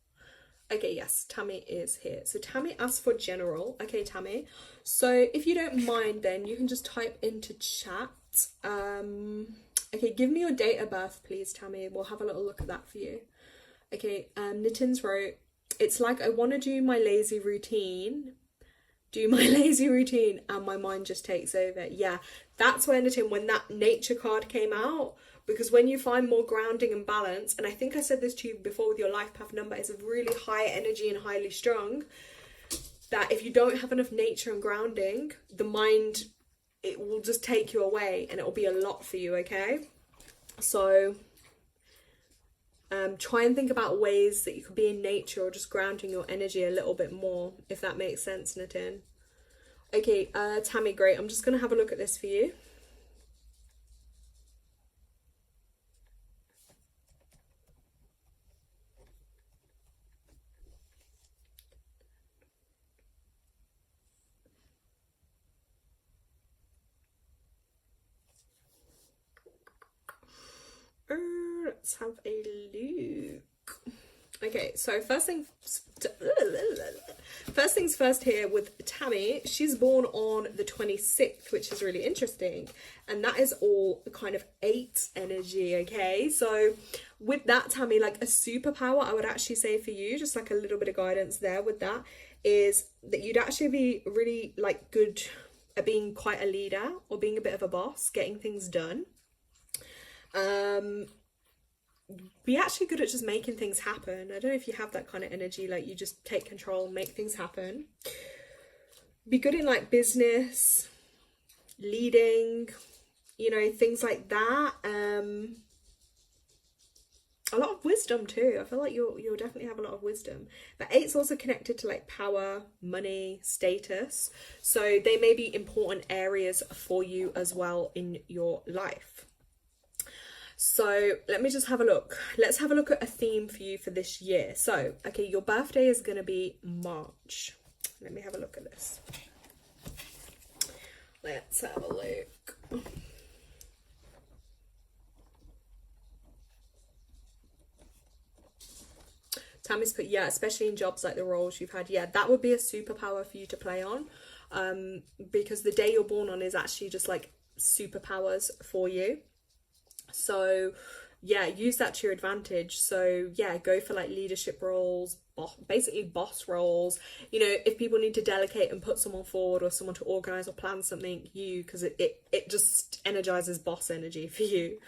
Okay, yes, Tammy is here. So Tammy asked for general. Okay, Tammy. So if you don't mind, then you can just type into chat. Okay, give me your date of birth, please, Tammy. We'll have a little look at that for you. Okay, Nitin's wrote, it's like I want to do my lazy routine, and my mind just takes over. Yeah, that's when that nature card came out, because when you find more grounding and balance, and I think I said this to you before with your life path number, is a really high energy and highly strung, that if you don't have enough nature and grounding, the mind, it will just take you away, and it will be a lot for you. Okay, so try and think about ways that you could be in nature, or just grounding your energy a little bit more, if that makes sense, Nitin. Okay, Tammy, great. I'm just going to have a look at this for you. Let's have a look. Okay, so first things first here with Tammy. She's born on the 26th, which is really interesting, and that is all kind of 8 energy. Okay, so with that, Tammy, like a superpower I would actually say for you, just like a little bit of guidance there with that, is that you'd actually be really like good at being quite a leader, or being a bit of a boss, getting things done. Be actually good at just making things happen. I don't know if you have that kind of energy, like you just take control and make things happen. Be good in like business, leading, things like that. A lot of wisdom too. I feel like you'll definitely have a lot of wisdom. But 8's also connected to like power, money, status. So they may be important areas for you as well in your life. So let me just have a look. Let's have a look at a theme for you for this year. So, okay, your birthday is going to be March. Let me have a look at this. Let's have a look. Tammy's put, yeah, especially in jobs like the roles you've had. Yeah, that would be a superpower for you to play on. Because the day you're born on is actually just like superpowers for you. So yeah, use that to your advantage. So yeah, go for like leadership roles, basically boss roles. You know, if people need to delegate and put someone forward or someone to organize or plan something, because it just energizes boss energy for you.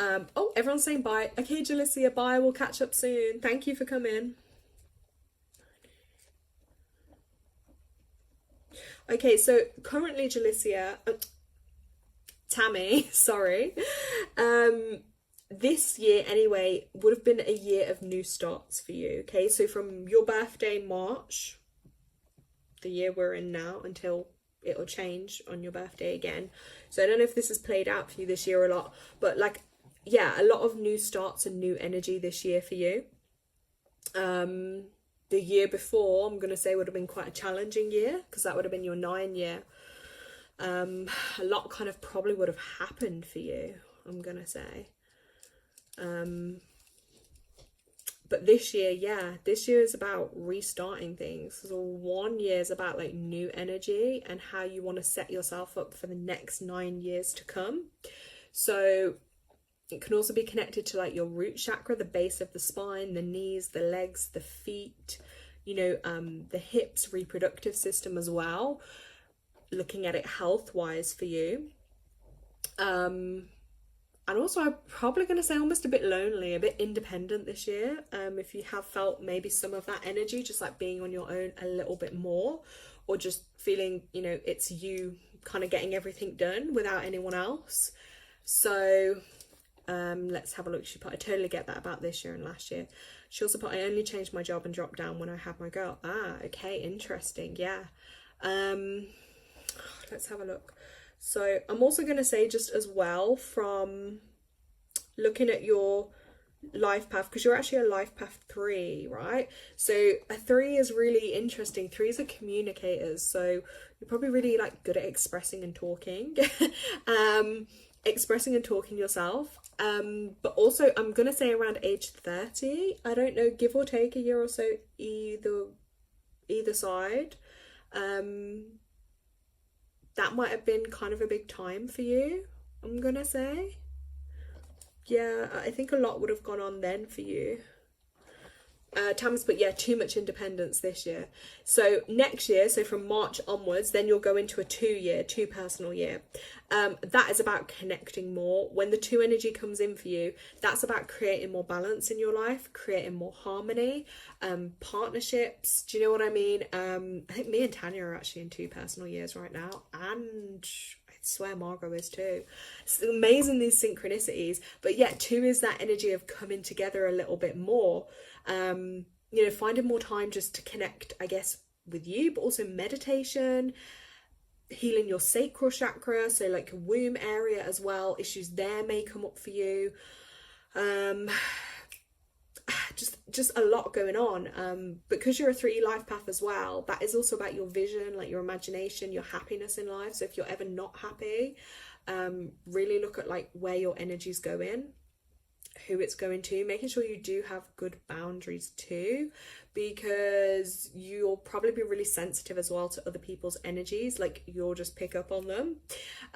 Oh, everyone's saying bye. Okay, Jalicia, bye. We'll catch up soon. Thank you for coming. Okay, so currently, Jalicia, Tammy, sorry. This year anyway would have been a year of new starts for you. Okay, so from your birthday March, the year we're in now, until it'll change on your birthday again. So I don't know if this has played out for you this year a lot, but like, yeah, a lot of new starts and new energy this year for you. The year before, I'm gonna say, would have been quite a challenging year, because that would have been your 9 year. A lot kind of probably would have happened for you, I'm gonna say. But this year, yeah, this year is about restarting things. So 1 year is about like new energy and how you want to set yourself up for the next 9 years to come. So it can also be connected to like your root chakra, the base of the spine, the knees, the legs, the feet, you know, the hips, reproductive system as well. Looking at it health wise for you. And also I'm probably going to say almost a bit lonely, a bit independent this year. If you have felt maybe some of that energy, just like being on your own a little bit more, or just feeling, you know, it's you kind of getting everything done without anyone else. So let's have a look. She put, I totally get that about this year and last year. She also put, I only changed my job and dropped down when I had my girl. Ah, okay, interesting. Yeah. Let's have a look. So I'm also going to say, just as well, from looking at your life path, because you're actually a life path 3, right? So a 3 is really interesting. 3s are communicators, so you're probably really like good at expressing and talking. Expressing and talking yourself. But also I'm going to say around age 30, I don't know, give or take a year or so, either side. That might have been kind of a big time for you, I'm gonna say. Yeah, I think a lot would have gone on then for you. Tam's put, yeah, too much independence this year. So next year, so from March onwards, then you'll go into a 2 personal year. That is about connecting more. When the 2 energy comes in for you, that's about creating more balance in your life, creating more harmony, partnerships. Do you know what I mean? I think me and Tanya are actually in 2 personal years right now, and I swear Margot is too. It's amazing, these synchronicities. But yeah, 2 is that energy of coming together a little bit more. You know, finding more time just to connect, I guess, with you, but also meditation, healing your sacral chakra, so like womb area as well. Issues there may come up for you. Just a lot going on. Because you're a 3 life path as well, that is also about your vision, like your imagination, your happiness in life. So if you're ever not happy, really look at like where your energy's going, who it's going to, making sure you do have good boundaries too, because you'll probably be really sensitive as well to other people's energies. Like, you'll just pick up on them.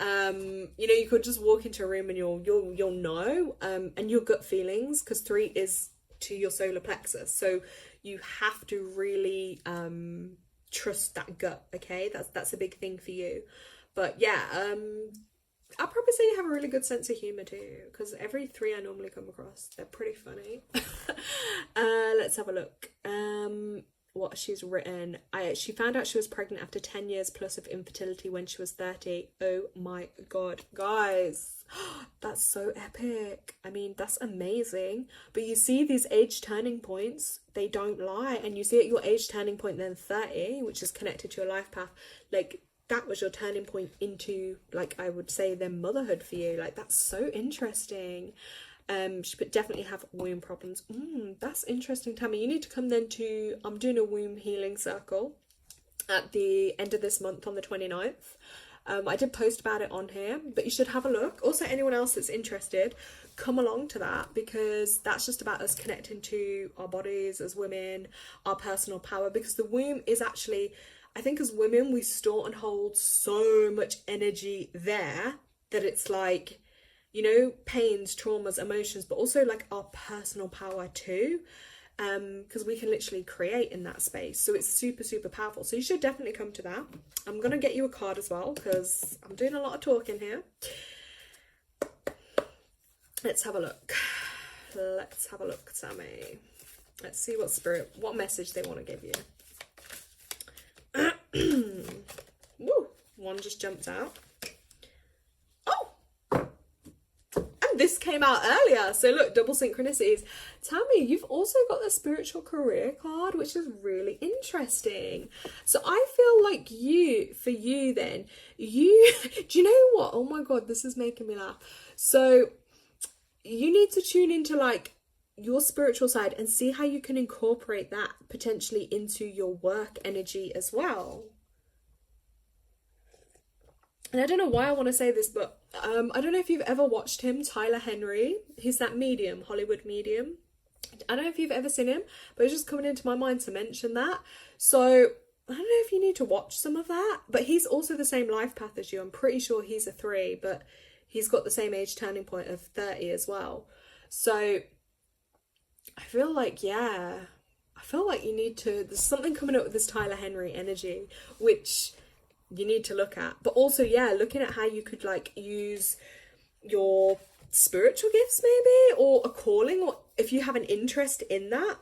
You know, you could just walk into a room and you'll know, and your gut feelings, because 3 is to your solar plexus, so you have to really trust that gut. Okay, that's a big thing for you. But yeah, I'll probably say you have a really good sense of humour too, because every 3 I normally come across, they're pretty funny. Let's have a look. What she's written. She found out she was pregnant after 10 years plus of infertility when she was 30. Oh my god, guys, that's so epic. I mean, that's amazing. But you see, these age turning points, they don't lie. And you see at your age turning point then 30, which is connected to your life path, like, that was your turning point into, like, I would say, then motherhood for you. Like, that's so interesting. She could definitely have womb problems. That's interesting, Tammy. You need to come then to, I'm doing a womb healing circle at the end of this month on the 29th. I did post about it on here, but you should have a look. Also, anyone else that's interested, come along to that, because that's just about us connecting to our bodies as women, our personal power, because the womb is actually, I think as women, we store and hold so much energy there that it's like, you know, pains, traumas, emotions, but also like our personal power too. Because we can literally create in that space, so it's super, super powerful. So you should definitely come to that. I'm gonna get you a card as well, because I'm doing a lot of talking here. Let's have a look. Let's have a look, Sammy. Let's see what message they want to give you. Woo, one just jumped out. This came out earlier, so look, double synchronicities. Tammy, you've also got the spiritual career card, which is really interesting. So I feel like do you know what, oh my god, this is making me laugh. So you need to tune into like your spiritual side and see how you can incorporate that potentially into your work energy as well. And I don't know why I want to say this, but I don't know if you've ever watched him, Tyler Henry. He's that medium, Hollywood medium. I don't know if you've ever seen him, but it's just coming into my mind to mention that. So I don't know if you need to watch some of that, but he's also the same life path as you. I'm pretty sure he's a 3, but he's got the same age turning point of 30 as well. So I feel like, yeah, you need to, there's something coming up with this Tyler Henry energy, which you need to look at. But also, yeah, looking at how you could like use your spiritual gifts maybe, or a calling, or if you have an interest in that,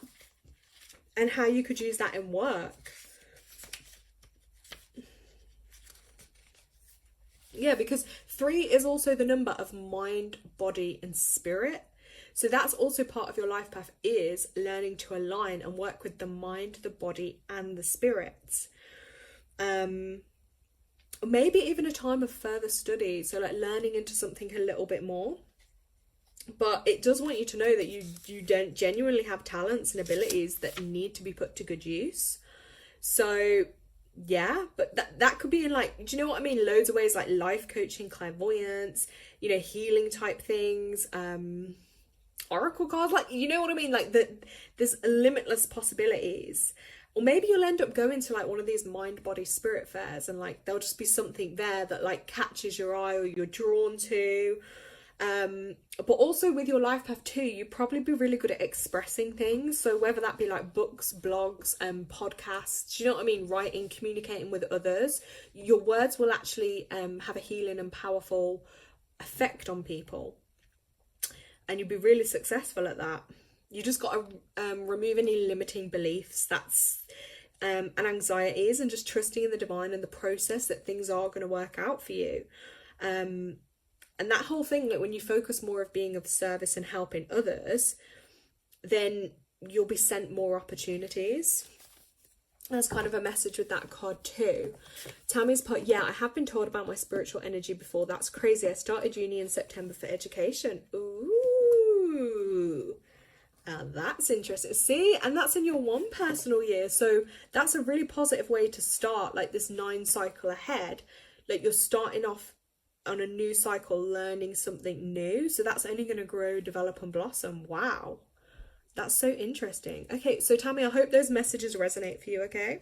and how you could use that in work. Yeah, because 3 is also the number of mind, body and spirit. So that's also part of your life path, is learning to align and work with the mind, the body and the spirit. Maybe even a time of further study, so like learning into something a little bit more. But it does want you to know that you don't genuinely have talents and abilities that need to be put to good use. So yeah, but that could be in like, do you know what I mean, loads of ways, like life coaching, clairvoyance, you know, healing type things, oracle cards, like, you know what I mean, like there's limitless possibilities. Or maybe you'll end up going to like one of these mind, body, spirit fairs, and like there'll just be something there that like catches your eye or you're drawn to. But also with your life path too, you'd probably be really good at expressing things. So whether that be like books, blogs, podcasts, you know what I mean, writing, communicating with others, your words will actually have a healing and powerful effect on people. And you'll be really successful at that. You just got to remove any limiting beliefs, that's and anxieties, and just trusting in the divine and the process that things are going to work out for you. And that whole thing, that when you focus more of being of service and helping others, then you'll be sent more opportunities. That's kind of a message with that card too. Tammy's put, yeah, I have been told about my spiritual energy before. That's crazy. I started uni in September for education. Ooh. That's interesting. See, and that's in your 1 personal year. So that's a really positive way to start like this 9 cycle ahead. Like you're starting off on a new cycle, learning something new. So that's only going to grow, develop and blossom. Wow. That's so interesting. Okay, so Tammy, I hope those messages resonate for you, okay?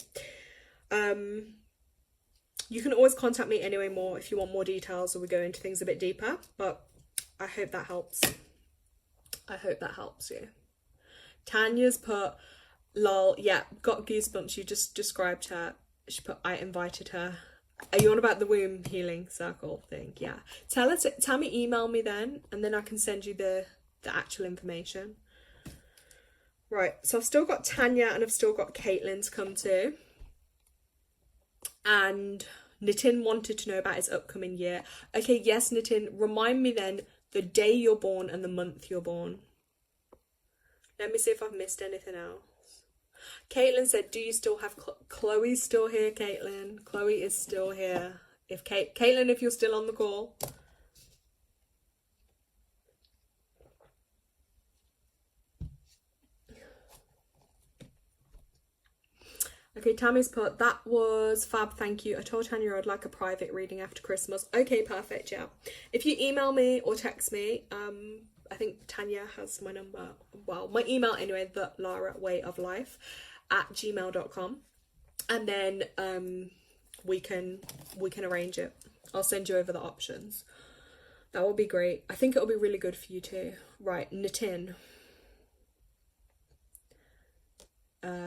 You can always contact me anyway more if you want more details or we go into things a bit deeper, but I hope that helps. I hope that helps you. Tanya's put, lol, yeah, got goosebumps. You just described her. She put, I invited her. Are you on about the womb healing circle thing? Yeah. Tell her to, Tammy, email me then, and then I can send you the actual information. Right, so I've still got Tanya and I've still got Caitlin to come to. And Nitin wanted to know about his upcoming year. Okay, yes, Nitin, remind me then the day you're born and the month you're born. Let me see if I've missed anything else. Caitlin said, do you still have Chloe's still here, Caitlin? Chloe is still here. If Caitlin, if you're still on the call. Okay, Tammy's put, that was fab, thank you. I told Tanya I'd like a private reading after Christmas. Okay, perfect, yeah. If you email me or text me, I think Tanya has my number. Well, my email anyway, the Lara Way of Life @gmail.com. And then we can arrange it. I'll send you over the options. That would be great. I think it'll be really good for you too. Right, Nitin.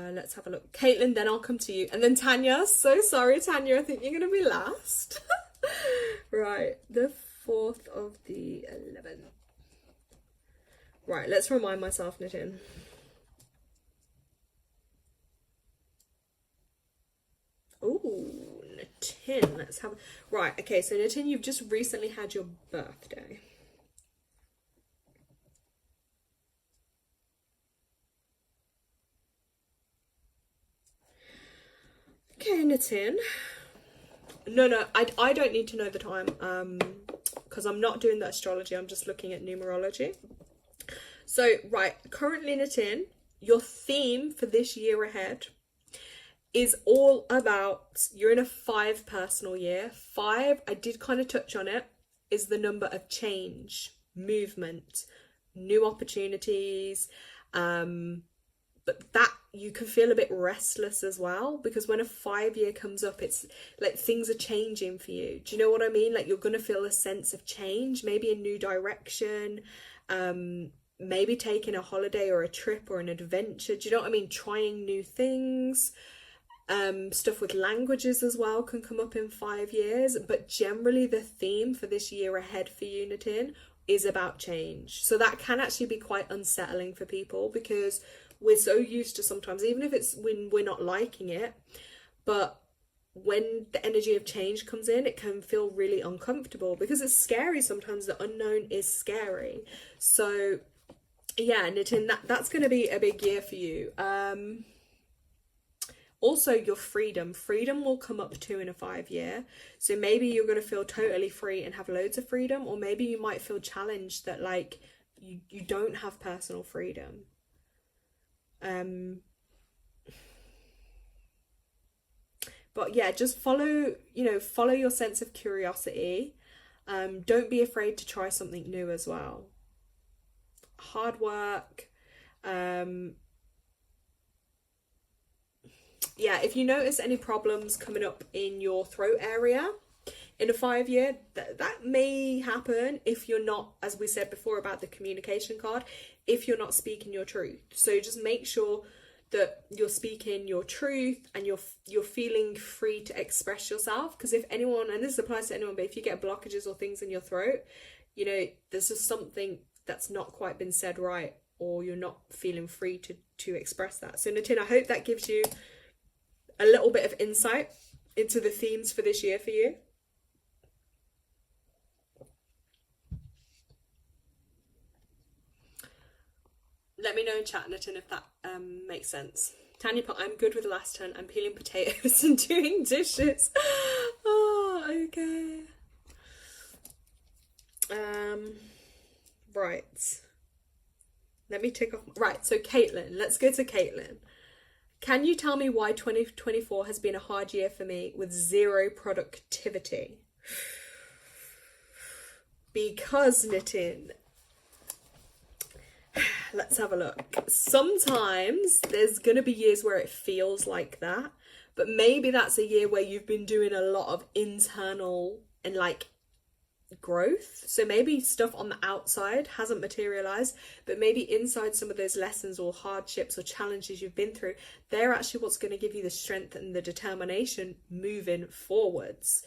Let's have a look. Caitlin, then I'll come to you. And then Tanya. So sorry, Tanya. I think you're going to be last. Right, the 4th of the 11th. Right, let's remind myself, Nitin. Ooh, Nitin. Let's have... Right, okay, so Nitin, you've just recently had your birthday. Okay, Nitin. No, I don't need to know the time, because I'm not doing the astrology, I'm just looking at numerology. So, right, currently, Nitin, your theme for this year ahead is all about, you're in a 5 personal year. 5, I did kind of touch on it, is the number of change, movement, new opportunities, but that you can feel a bit restless as well, because when a 5 year comes up, it's like things are changing for you. Do you know what I mean? Like you're going to feel a sense of change, maybe a new direction, maybe taking a holiday or a trip or an adventure. Do you know what I mean? Trying new things. Stuff with languages as well can come up in 5 years, but generally the theme for this year ahead for you, Nitin, is about change. So that can actually be quite unsettling for people, because we're so used to sometimes, even if it's when we're not liking it, but when the energy of change comes in, it can feel really uncomfortable because it's scary. Sometimes the unknown is scary. So yeah, Nitin, that's going to be a big year for you. Also, your freedom will come up too in a 5 year. So maybe you're going to feel totally free and have loads of freedom, or maybe you might feel challenged that like you don't have personal freedom. But yeah, just follow your sense of curiosity. Don't be afraid to try something new as well. Hard work. Yeah, if you notice any problems coming up in your throat area in a 5 year, that may happen if you're not, as we said before about the communication card, if you're not speaking your truth. So just make sure that you're speaking your truth and you're feeling free to express yourself. Because if anyone, and this applies to anyone, but if you get blockages or things in your throat, you know, there's just something that's not quite been said right, or you're not feeling free to express that. So Nitin, I hope that gives you a little bit of insight into the themes for this year for you. Let me know in chat, Nitin, if that makes sense. Tanya put, I'm good with the last turn. I'm peeling potatoes and doing dishes. Oh, okay. Right. Let me tick off. Right, so Caitlin. Let's go to Caitlin. Can you tell me why 2024 has been a hard year for me with zero productivity? Because, Nitin, let's have a look. Sometimes there's going to be years where it feels like that, but maybe that's a year where you've been doing a lot of internal and like growth. So maybe stuff on the outside hasn't materialized, but maybe inside some of those lessons or hardships or challenges you've been through, they're actually what's going to give you the strength and the determination moving forwards.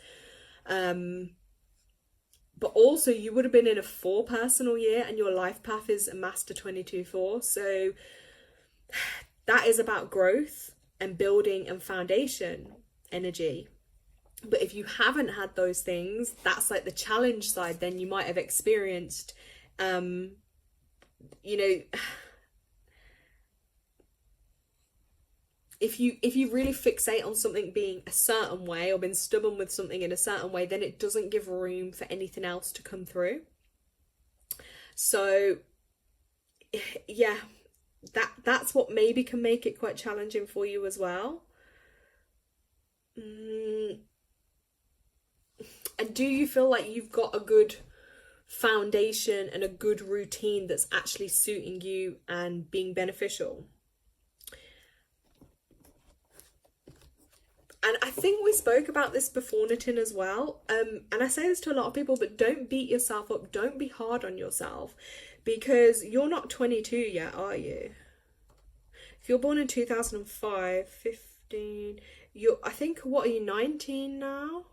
But also you would have been in a 4 personal year and your life path is a Master 22/4. So that is about growth and building and foundation energy. But if you haven't had those things, that's like the challenge side. Then you might have experienced, you know, if you really fixate on something being a certain way or been stubborn with something in a certain way, then it doesn't give room for anything else to come through. So yeah, that's what maybe can make it quite challenging for you as well. And do you feel like you've got a good foundation and a good routine that's actually suiting you and being beneficial? And I think we spoke about this before, Nitin, as well. And I say this to a lot of people, but don't beat yourself up. Don't be hard on yourself, because you're not 22 yet, are you? If you're born in 2005, 15, I think, what are you, 19 now?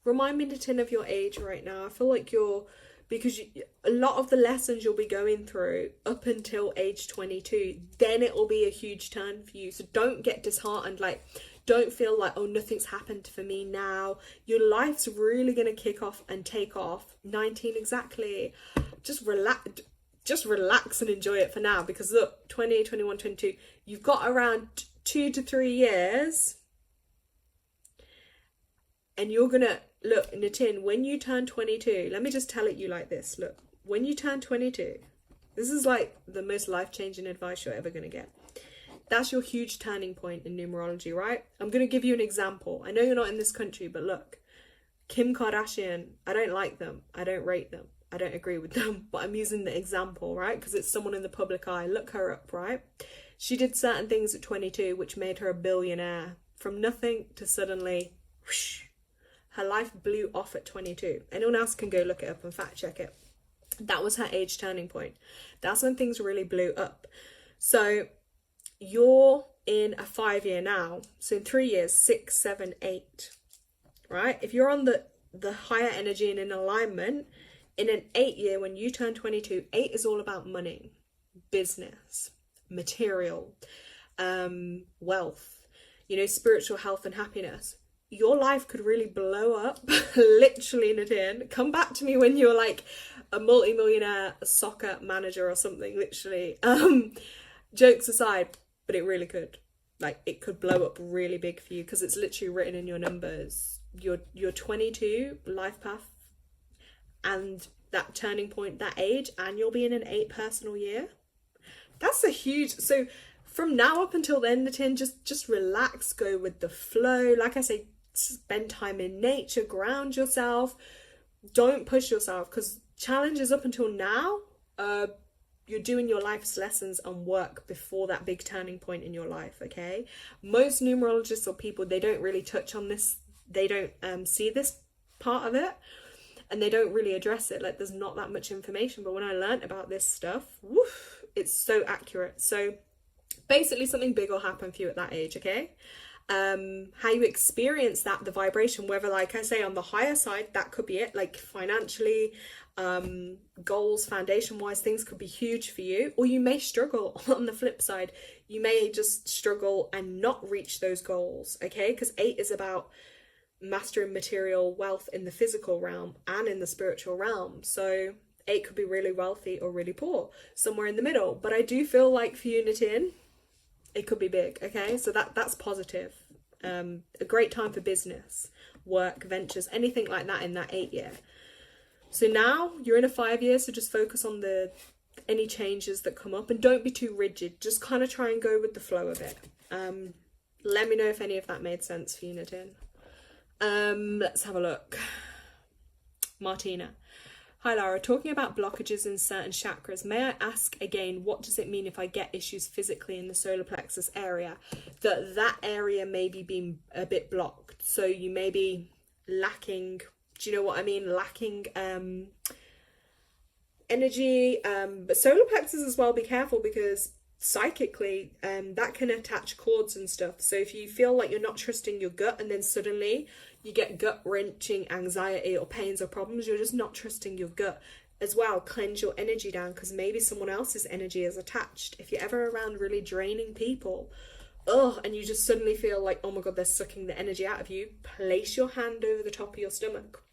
Remind me, Nitin, of your age right now. I feel like a lot of the lessons you'll be going through up until age 22, then it will be a huge turn for you. So don't get disheartened. Like, don't feel like, oh, nothing's happened for me now. Your life's really going to kick off and take off. 19 exactly. Just relax and enjoy it for now, because look, 20, 21, 22, you've got around 2 to 3 years, and you're gonna look, Nitin, when you turn 22, let me just tell it you like this. Look, when you turn 22, this is like the most life-changing advice you're ever gonna get. That's your huge turning point in numerology, right? I'm gonna give you an example. I know you're not in this country, but look, Kim Kardashian, I don't like them, I don't rate them, I don't agree with them, but I'm using the example, right? Because it's someone in the public eye. Look her up, right? She did certain things at 22 which made her a billionaire. From nothing to suddenly, whoosh, her life blew off at 22. Anyone else can go look it up and fact check it. That was her age turning point. That's when things really blew up. So you're in a 5-year now. So in 3 years, 6, 7, 8, right? If you're on the higher energy and in alignment, in an 8-year, when you turn 22, 8 is all about money, business, material, wealth, spiritual health and happiness. Your life could really blow up, literally, Nadine. Come back to me when you're like a multi-millionaire soccer manager or something, literally. Jokes aside, but it really could. Like, it could blow up really big for you, because it's literally written in your numbers. Your 22 life path and that turning point, that age, and you'll be in an 8 personal year. That's a huge... So from now up until then, Nitin, just relax, go with the flow. Like I say, spend time in nature, ground yourself. Don't push yourself, because challenges up until now, you're doing your life's lessons and work before that big turning point in your life, okay? Most numerologists or people, they don't really touch on this. They don't see this part of it, and they don't really address it. Like, there's not that much information. But when I learned about this stuff, woof, it's so accurate. So basically something big will happen for you at that age, okay? How you experience that, the vibration, whether, like I say, on the higher side, that could be it, like financially, goals, foundation wise, things could be huge for you, or you may struggle on the flip side. You may just struggle and not reach those goals, okay? Because 8 is about mastering material wealth in the physical realm and in the spiritual realm. So 8 could be really wealthy or really poor, somewhere in the middle. But I do feel like for you, Nitin, it could be big, okay? So that's positive. A great time for business, work, ventures, anything like that in that 8 year. So now you're in a 5 year, so just focus on any changes that come up, and don't be too rigid. Just kind of try and go with the flow of it. Let me know if any of that made sense for you, Nitin. Let's have a look. Martina. Hi Lara, talking about blockages in certain chakras, may I ask again, what does it mean if I get issues physically in the solar plexus area, that area may be being a bit blocked? So you may be lacking, do you know what I mean? Lacking energy, but solar plexus as well, be careful, because psychically that can attach cords and stuff. So if you feel like you're not trusting your gut, and then suddenly you get gut-wrenching anxiety or pains or problems, you're just not trusting your gut as well. Cleanse your energy down, because maybe someone else's energy is attached. If you're ever around really draining people, and you just suddenly feel like, oh my god, they're sucking the energy out of you, place your hand over the top of your stomach.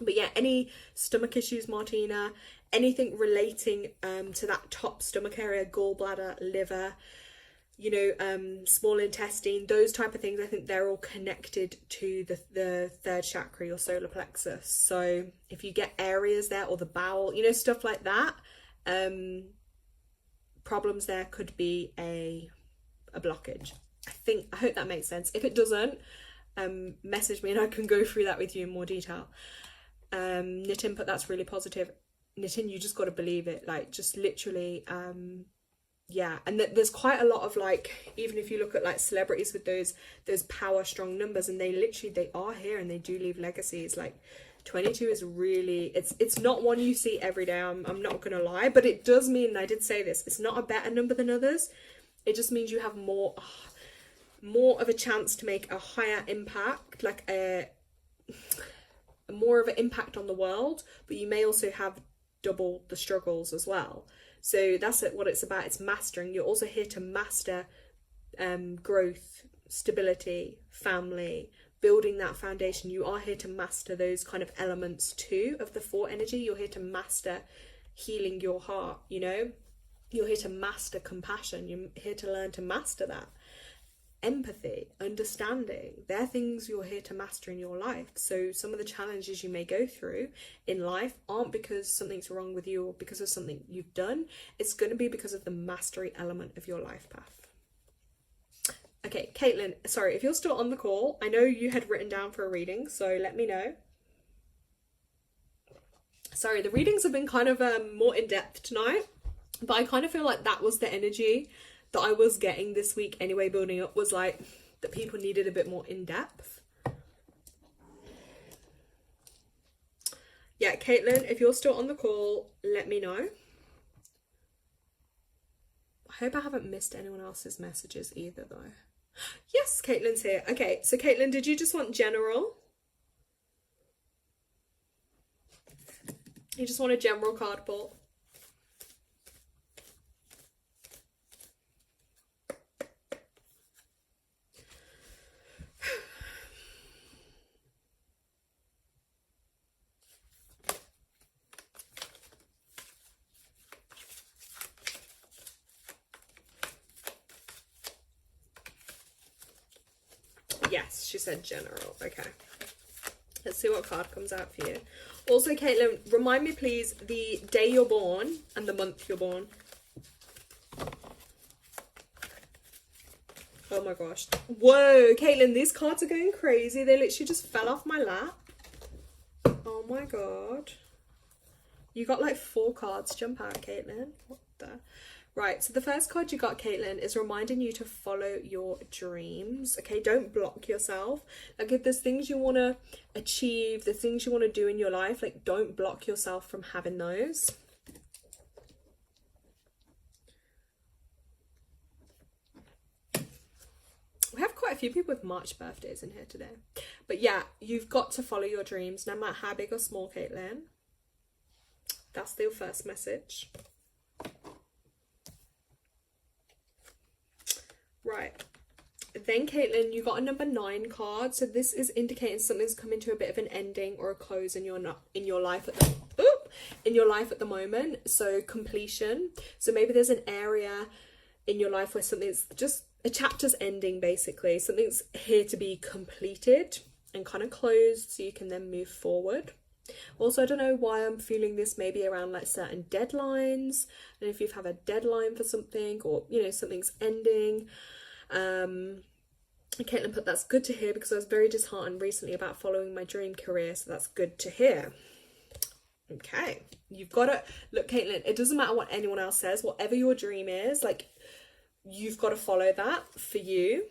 But yeah, any stomach issues, Martina, anything relating to that top stomach area, gallbladder, liver, small intestine, those type of things, I think they're all connected to the third chakra, your solar plexus. So if you get areas there, or the bowel, stuff like that, problems there could be a blockage. I hope that makes sense. If it doesn't, message me and I can go through that with you in more detail. Nitin put, that's really positive. Nitin, you just got to believe it, like, just literally, yeah. And there's quite a lot of, like, even if you look at like celebrities with those power strong numbers, and they are here and they do leave legacies. Like 22 is really, it's not one you see every day, I'm not gonna lie, but it does mean, and I did say this, it's not a better number than others. It just means you have more of a chance to make a higher impact, like a more of an impact on the world, but you may also have double the struggles as well. So that's what it's about. It's mastering. You're also here to master growth, stability, family, building that foundation. You are here to master those kind of elements too of the 4 energy. You're here to master healing your heart, you know. You're here to master compassion. You're here to learn to master that. Empathy, understanding, they're things you're here to master in your life. So some of the challenges you may go through in life aren't because something's wrong with you or because of something you've done. It's going to be because of the mastery element of your life path. Okay, Caitlin, sorry, if you're still on the call, I know you had written down for a reading, so let me know. Sorry, the readings have been kind of more in-depth tonight, but I kind of feel like that was the energy that I was getting this week anyway, building up, was like that people needed a bit more in-depth. Yeah, Caitlin, if you're still on the call, let me know. I hope I haven't missed anyone else's messages either though. Yes, Caitlin's here. Okay, so Caitlin, did you just want general? You just want a general card pull? Yes, she said general. Okay. Let's see what card comes out for you. Also, Caitlin, remind me please the day you're born and the month you're born. Oh my gosh. Whoa, Caitlin, these cards are going crazy. They literally just fell off my lap. Oh my god. You got like 4 cards. Jump out, Caitlin. What the... Right, so the first card you got, Caitlin, is reminding you to follow your dreams. Okay, don't block yourself. Like, if there's things you want to achieve, the things you want to do in your life, like, don't block yourself from having those. We have quite a few people with March birthdays in here today. But yeah, you've got to follow your dreams, no matter how big or small, Caitlin. That's your first message. Right, then Caitlin, you got a number 9 card. So this is indicating something's coming to a bit of an ending or a close in your life at the moment. So completion. So maybe there's an area in your life where something's just a chapter's ending, basically. Something's here to be completed and kind of closed so you can then move forward. Also, I don't know why I'm feeling this, maybe around like certain deadlines. And if you have a deadline for something, or you know, something's ending. Caitlin put, that's good to hear because I was very disheartened recently about following my dream career, so that's good to hear. Okay, you've got to look, Caitlin, it doesn't matter what anyone else says, whatever your dream is, like, you've got to follow that for you.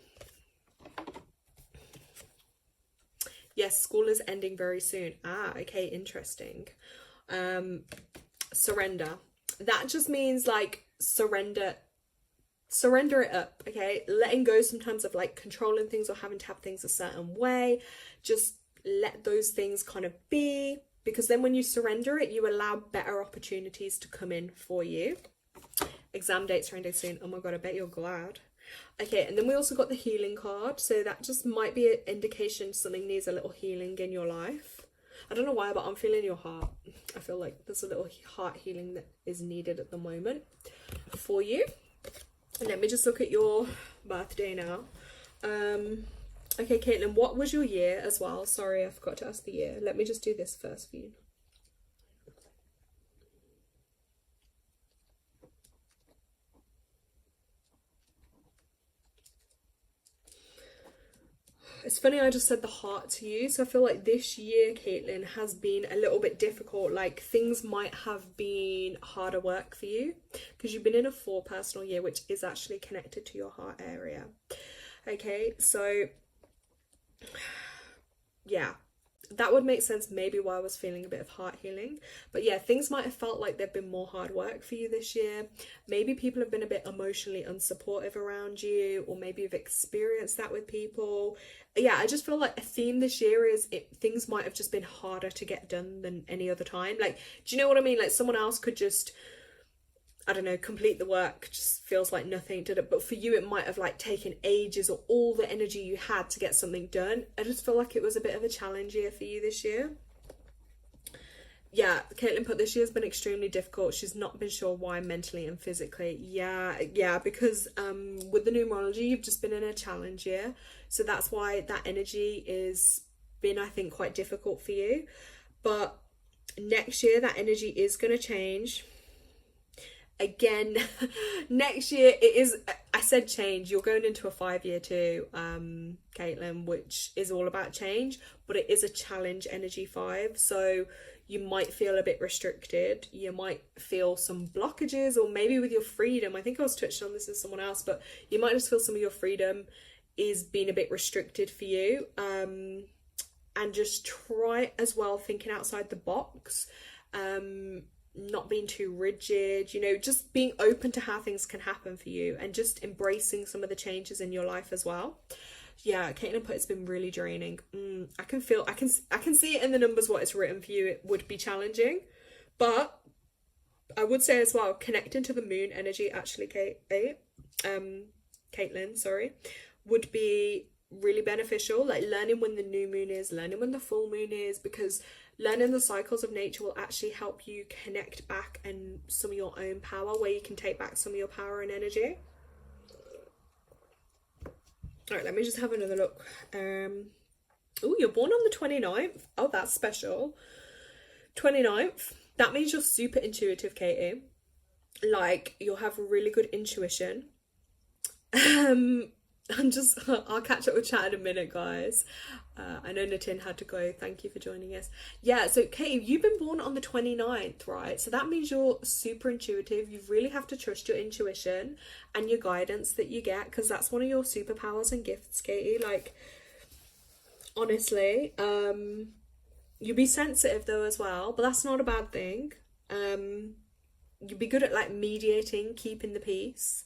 Yes, school is ending very soon. Ah, okay, interesting. Surrender. That just means like surrender it up, okay? Letting go sometimes of like controlling things or having to have things a certain way. Just let those things kind of be, because then when you surrender it, you allow better opportunities to come in for you. Exam dates are ending soon. Oh my god, I bet you're glad. Okay, and then we also got the healing card, so that just might be an indication something needs a little healing in your life. I don't know why, but I'm feeling your heart. I feel like there's a little heart healing that is needed at the moment for you. And let me just look at your birthday now. Okay, Caitlin, what was your year as well? Sorry, I forgot to ask the year. Let me just do this first for you. It's funny I just said the heart to you. So I feel like this year, Caitlin, has been a little bit difficult. Like things might have been harder work for you because you've been in a 4 personal year, which is actually connected to your heart area. Okay, so yeah, that would make sense maybe why I was feeling a bit of heart healing. But yeah, things might have felt like they've been more hard work for you this year. Maybe people have been a bit emotionally unsupportive around you, or maybe you've experienced that with people. Yeah, I just feel like a theme this year is things might have just been harder to get done than any other time. Like, do you know what I mean? Like someone else could just, I don't know, complete the work, just feels like nothing did it. But for you, it might have like taken ages or all the energy you had to get something done. I just feel like it was a bit of a challenge year for you this year. Yeah, Caitlin put this year's been extremely difficult. She's not been sure why mentally and physically. Yeah, because with the numerology, you've just been in a challenge year. So that's why that energy is been, I think, quite difficult for you. But next year, that energy is going to change. Again, next year it is, I said change, you're going into a 5-year too, Caitlin, which is all about change, but it is a challenge energy 5. So you might feel a bit restricted, you might feel some blockages, or maybe with your freedom. I think I was touching on this with someone else, but you might just feel some of your freedom is being a bit restricted for you. And just try as well thinking outside the box. Not being too rigid, you know, just being open to how things can happen for you, and just embracing some of the changes in your life as well. Yeah, Caitlin put it's been really draining. I can see it in the numbers what it's written for you. It would be challenging, but I would say as well, connecting to the moon energy actually, Caitlin, sorry, would be really beneficial. Like learning when the new moon is, learning when the full moon is, because learning the cycles of nature will actually help you connect back and some of your own power, where you can take back some of your power and energy. All right, let me just have another look. Oh, you're born on the 29th. Oh, that's special. 29th. That means you're super intuitive, Katie. Like, you'll have really good intuition. I'll catch up with chat in a minute, guys. I know Natin had to go. Thank you for joining us. Yeah, so Katie, you've been born on the 29th, right? So that means you're super intuitive. You really have to trust your intuition and your guidance that you get, because that's one of your superpowers and gifts, Katie. Like, honestly, you'll be sensitive though as well, but that's not a bad thing. You'll be good at like mediating, keeping the peace.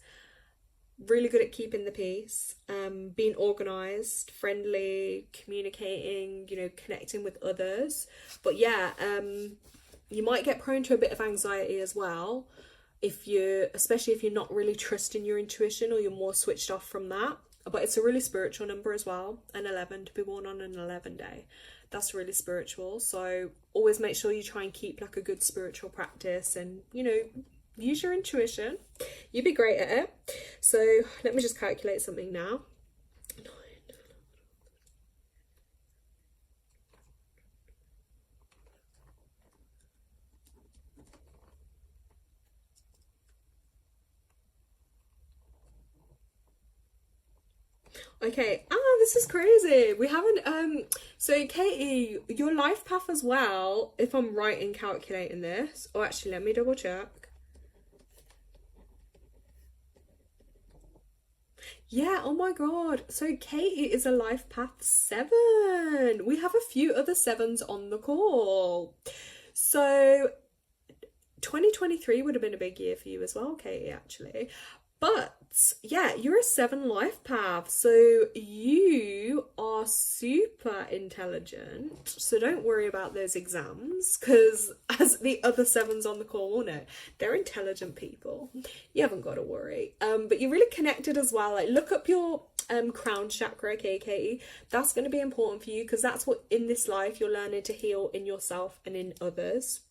Really good at keeping the peace, being organised, friendly, communicating, you know, connecting with others. But yeah, you might get prone to a bit of anxiety as well, especially if you're not really trusting your intuition, or you're more switched off from that. But it's a really spiritual number as well, an 11, to be born on an 11 day. That's really spiritual. So always make sure you try and keep like a good spiritual practice, and, you know, use your intuition. You'd be great at it. So let me just calculate something now. Okay, this is crazy. We haven't, so Katie, your life path as well, if I'm right in calculating this, or actually let me double check. Yeah, oh my god. So Katie is a life path 7. We have a few other 7s on the call. So 2023 would have been a big year for you as well, Katie, actually. But yeah, you're a 7 life path, so you are super intelligent. So don't worry about those exams, because as the other 7s on the call will know, they're intelligent people. You haven't got to worry. But you're really connected as well. Like, look up your crown chakra, okay, Katie? That's going to be important for you, because that's what in this life you're learning to heal in yourself and in others.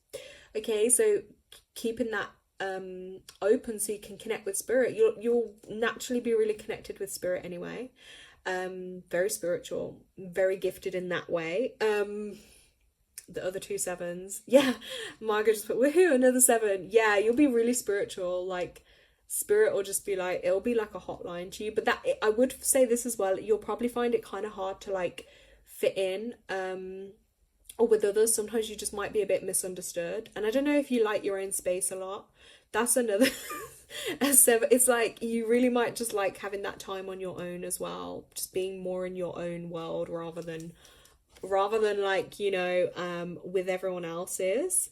Okay, so keeping that open so you can connect with spirit. You'll naturally be really connected with spirit anyway. Very spiritual, very gifted in that way. The other 2 7s, yeah, Margaret just put woohoo, another 7. Yeah, you'll be really spiritual. Like, Spirit will just be like, it'll be like a hotline to you. But that, I would say this as well, you'll probably find it kind of hard to like fit in, or with others. Sometimes you just might be a bit misunderstood. And I don't know if you like your own space a lot. That's another it's like you really might just like having that time on your own as well, just being more in your own world rather than like, you know, with everyone else's.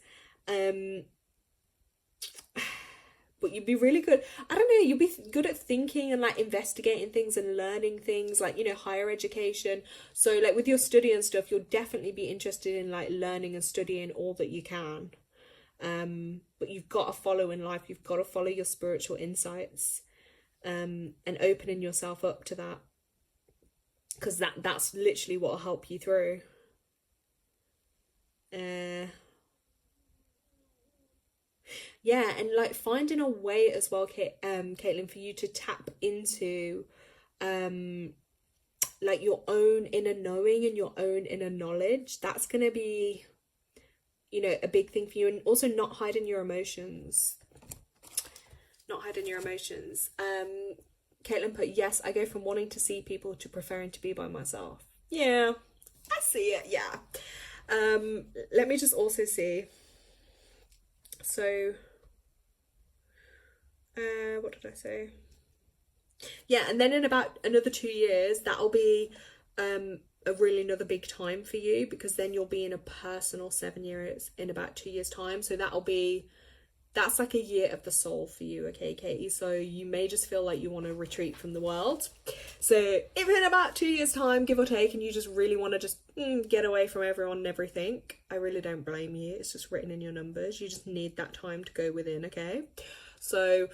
But you'd be really good, I don't know, you'll be good at thinking and like investigating things and learning things, like, you know, higher education. So like with your study and stuff, you'll definitely be interested in like learning and studying all that you can. But you've got to follow in life, you've got to follow your spiritual insights, and opening yourself up to that, because that's literally what will help you through. Yeah, and like finding a way as well, Caitlin, for you to tap into like your own inner knowing and your own inner knowledge. That's gonna be, you know, a big thing for you. And also not hiding your emotions. Not hiding your emotions. Caitlin put, yes, I go from wanting to see people to preferring to be by myself. Yeah, I see it, yeah. Let me just also see. So, what did I say? Yeah, and then in about another 2 years, that'll be a really another big time for you, because then you'll be in a personal 7 years in about 2 years time. So that's like a year of the soul for you, okay, Katie? So you may just feel like you want to retreat from the world. So if in about 2 years time, give or take, and you just really want to just get away from everyone and everything, I really don't blame you. It's just written in your numbers. You just need that time to go within, okay? So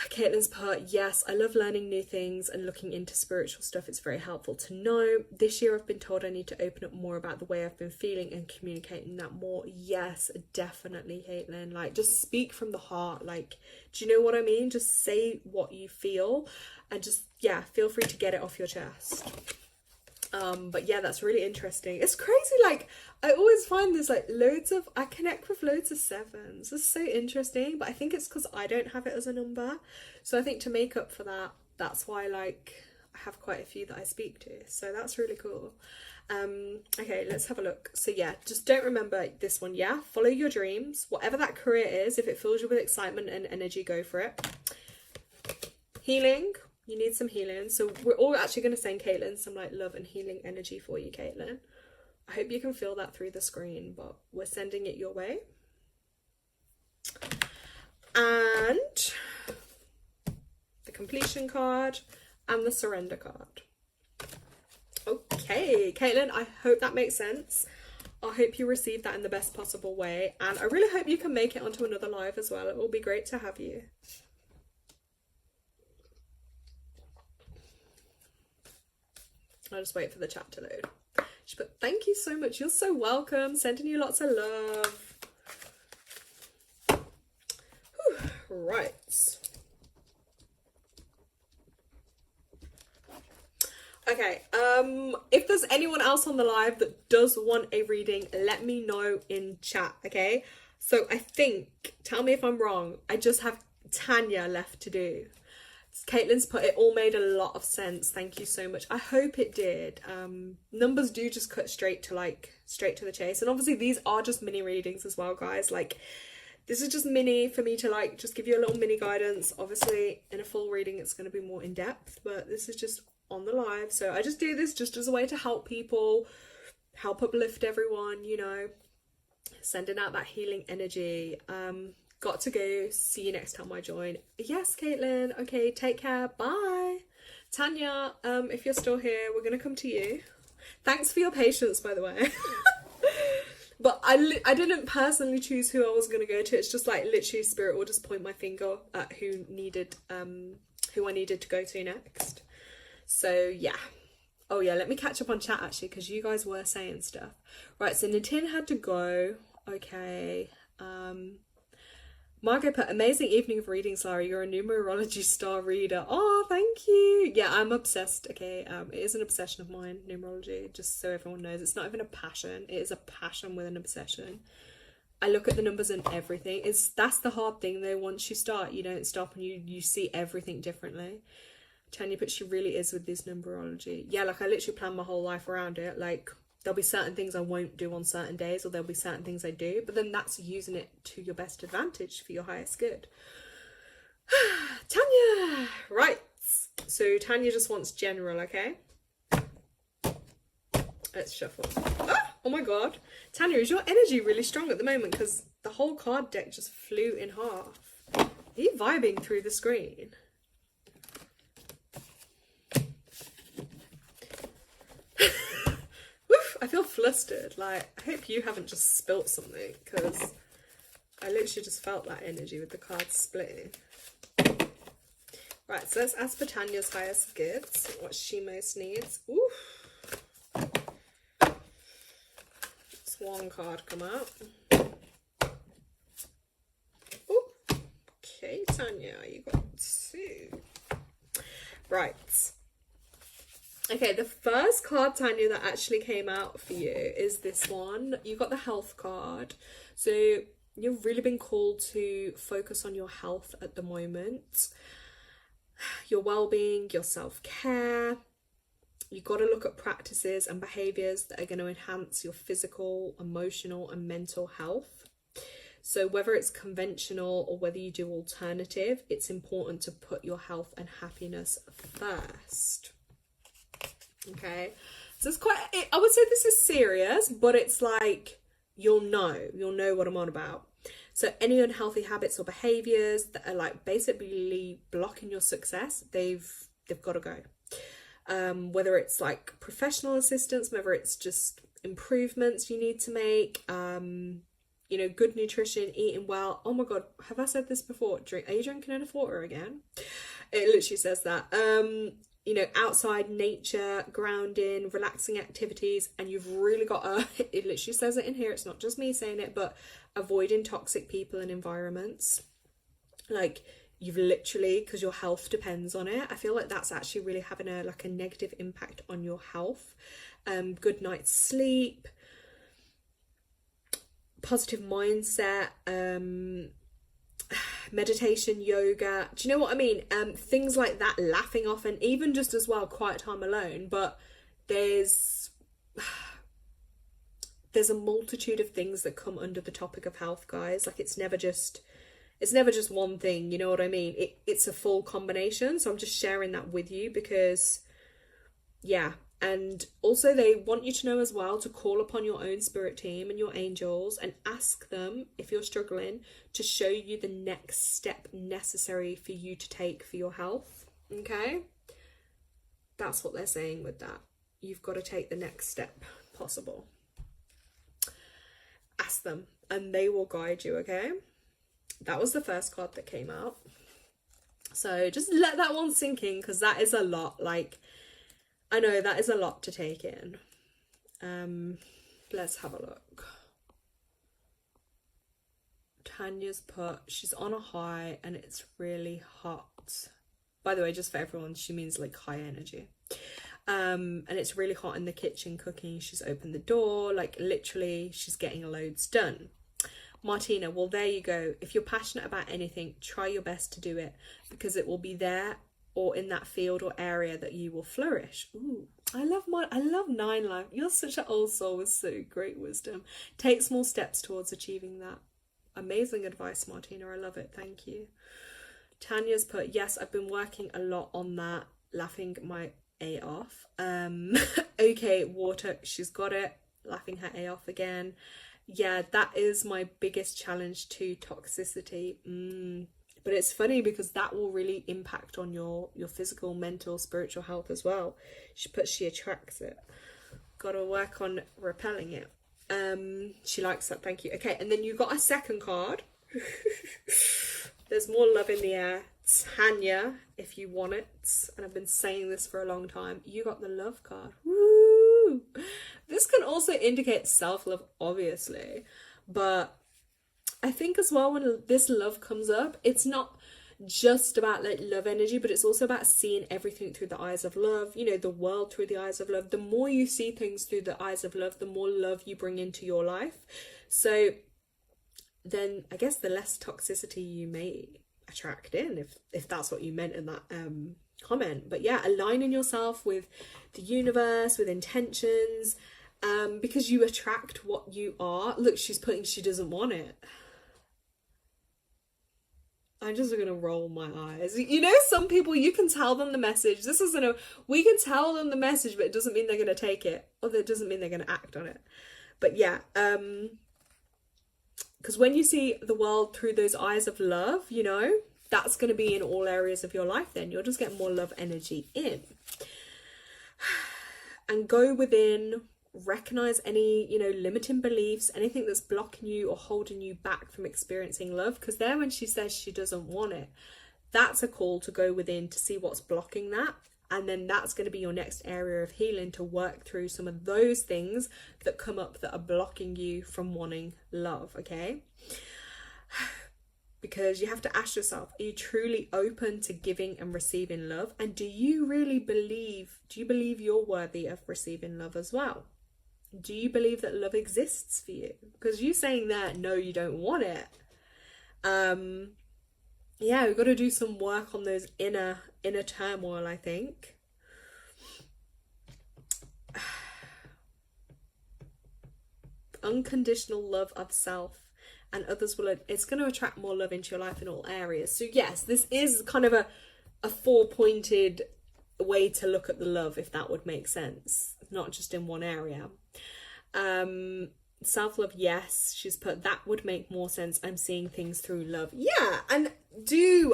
Caitlin's part, yes, I love learning new things and looking into spiritual stuff. It's very helpful to know. This year I've been told I need to open up more about the way I've been feeling and communicating that more. Yes, definitely, Caitlin. Like, just speak from the heart. Like, do you know what I mean? Just say what you feel and just, yeah, feel free to get it off your chest. But yeah, that's really interesting. It's crazy, like I always find there's like I connect with loads of sevens. It's so interesting, but I think it's because I don't have it as a number. So I think to make up for that, that's why like I have quite a few that I speak to. So that's really cool. Okay, let's have a look. So yeah, just don't remember this one. Yeah, follow your dreams, whatever that career is. If it fills you with excitement and energy, go for it. Healing. You need some healing. So we're all actually going to send Caitlin some like love and healing energy for you, Caitlin. I hope you can feel that through the screen, but we're sending it your way. And the completion card and the surrender card. Okay, Caitlin, I hope that makes sense. I hope you receive that in the best possible way. And I really hope you can make it onto another live as well. It will be great to have you. I'll just wait for the chat to load. But thank you so much. You're so welcome. Sending you lots of love. Whew. Right. Okay. If there's anyone else on the live that does want a reading, let me know in chat. Okay. So I think, tell me if I'm wrong, I just have Tanya left to do. Caitlin's put, it all made a lot of sense. Thank you so much. I hope it did. Numbers do just cut straight to the chase. And obviously these are just mini readings as well, guys. Like, this is just mini for me to like just give you a little mini guidance. Obviously in a full reading it's going to be more in depth, but this is just on the live. So I just do this just as a way to help people, help uplift everyone, you know, sending out that healing energy. Got to go. See you next time I join. Yes, Caitlin. Okay, take care. Bye. Tanya, if you're still here, we're going to come to you. Thanks for your patience, by the way. But I didn't personally choose who I was going to go to. It's just like literally spirit will just point my finger at who I needed to go to next. So yeah. Oh yeah, let me catch up on chat actually, because you guys were saying stuff. Right, so Nitin had to go. Okay. Margot put, amazing evening of readings, Lara. You're a numerology star reader. Oh, thank you. Yeah, I'm obsessed. Okay, it is an obsession of mine, numerology, just so everyone knows. It's not even a passion. It is a passion with an obsession. I look at the numbers and everything. That's the hard thing though. Once you start, you don't stop, and you see everything differently. Tanya, but she really is with this numerology. Yeah, like I literally plan my whole life around it. Like there'll be certain things I won't do on certain days, or there'll be certain things I do, but then that's using it to your best advantage for your highest good. Tanya, right. So Tanya just wants general, okay? Let's shuffle. Oh my god. Tanya, is your energy really strong at the moment? Because the whole card deck just flew in half. Are you vibing through the screen? Woof, I feel flustered. Like, I hope you haven't just spilt something, because I literally just felt that energy with the cards splitting. Right, so let's ask for Tanya's highest gifts, what she most needs. Oof. Just one card come out. Ooh. Okay, Tanya, you got 2. Right. Okay, the first card, Tanya, that actually came out for you is this one. You got the health card. So you've really been called to focus on your health at the moment. Your well-being, your self-care. You've got to look at practices and behaviors that are going to enhance your physical, emotional and mental health. So whether it's conventional or whether you do alternative, it's important to put your health and happiness first. Okay, so it's quite, I would say this is serious, but it's like you'll know what I'm on about. So any unhealthy habits or behaviors that are like basically blocking your success, they've got to go. Whether it's like professional assistance, whether it's just improvements you need to make, you know, good nutrition, eating well. Oh my god, have I said this before? Are you drinking enough water again? It literally says that. You know, outside nature, grounding, relaxing activities, and you've really got to, it literally says it in here, it's not just me saying it, but avoiding toxic people and environments. Like, you've literally, because your health depends on it, I feel like that's actually really having a negative impact on your health. Good night's sleep, positive mindset, meditation, yoga, do you know what I mean? Things like that, laughing off, and even just as well quiet time alone. But there's a multitude of things that come under the topic of health, guys. Like it's never just one thing, you know what I mean? It's a full combination. So I'm just sharing that with you because yeah. And also they want you to know as well to call upon your own spirit team and your angels and ask them, if you're struggling, to show you the next step necessary for you to take for your health. Okay? That's what they're saying with that. You've got to take the next step possible. Ask them and they will guide you, okay? That was the first card that came out. So just let that one sink in, because that is a lot. Like, I know that is a lot to take in. Let's have a look. Tanya's put, she's on a high and it's really hot. By the way, just for everyone, she means like high energy. And it's really hot in the kitchen cooking. She's opened the door, like literally she's getting loads done. Martina, well, there you go. If you're passionate about anything, try your best to do it, because it will be there or in that field or area that you will flourish. Ooh, I love 9 life. You're such an old soul with so great wisdom. Take small steps towards achieving that. Amazing advice, Martina. I love it. Thank you. Tanya's put, yes, I've been working a lot on that. Laughing my A off. Okay, water. She's got it. Laughing her A off again. Yeah, that is my biggest challenge to toxicity. But it's funny because that will really impact on your physical, mental, spiritual health as well. She attracts it. Got to work on repelling it. She likes that. Thank you. Okay, and then you got a second card. There's more love in the air. Tanya, if you want it, and I've been saying this for a long time, you got the love card. Woo! This can also indicate self-love, obviously, but I think as well, when this love comes up, it's not just about like love energy, but it's also about seeing everything through the eyes of love, you know, the world through the eyes of love. The more you see things through the eyes of love, the more love you bring into your life. So then I guess the less toxicity you may attract in, if that's what you meant in that comment. But yeah, aligning yourself with the universe, with intentions, because you attract what you are. Look, she's putting she doesn't want it. I'm just gonna roll my eyes. You know, some people, you can tell them the message. This isn't a, we can tell them the message, but it doesn't mean they're gonna take it, or that doesn't mean they're gonna act on it. But yeah, because when you see the world through those eyes of love, you know, that's going to be in all areas of your life. Then you'll just get more love energy in. And go within, recognize any, you know, limiting beliefs, anything that's blocking you or holding you back from experiencing love. Because there, when she says she doesn't want it, that's a call to go within to see what's blocking that. And then that's going to be your next area of healing, to work through some of those things that come up that are blocking you from wanting love, okay? Because you have to ask yourself, are you truly open to giving and receiving love? And do you believe you're worthy of receiving love as well? Do you believe that love exists for you? Because you saying that, no, you don't want it. Yeah, we've got to do some work on those inner turmoil, I think. Unconditional love of self and others will, it's going to attract more love into your life in all areas. So yes, this is kind of a 4-pointed way to look at the love, if that would make sense, not just in one area. Self-love, yes, she's put, that would make more sense. I'm seeing things through love. Yeah, and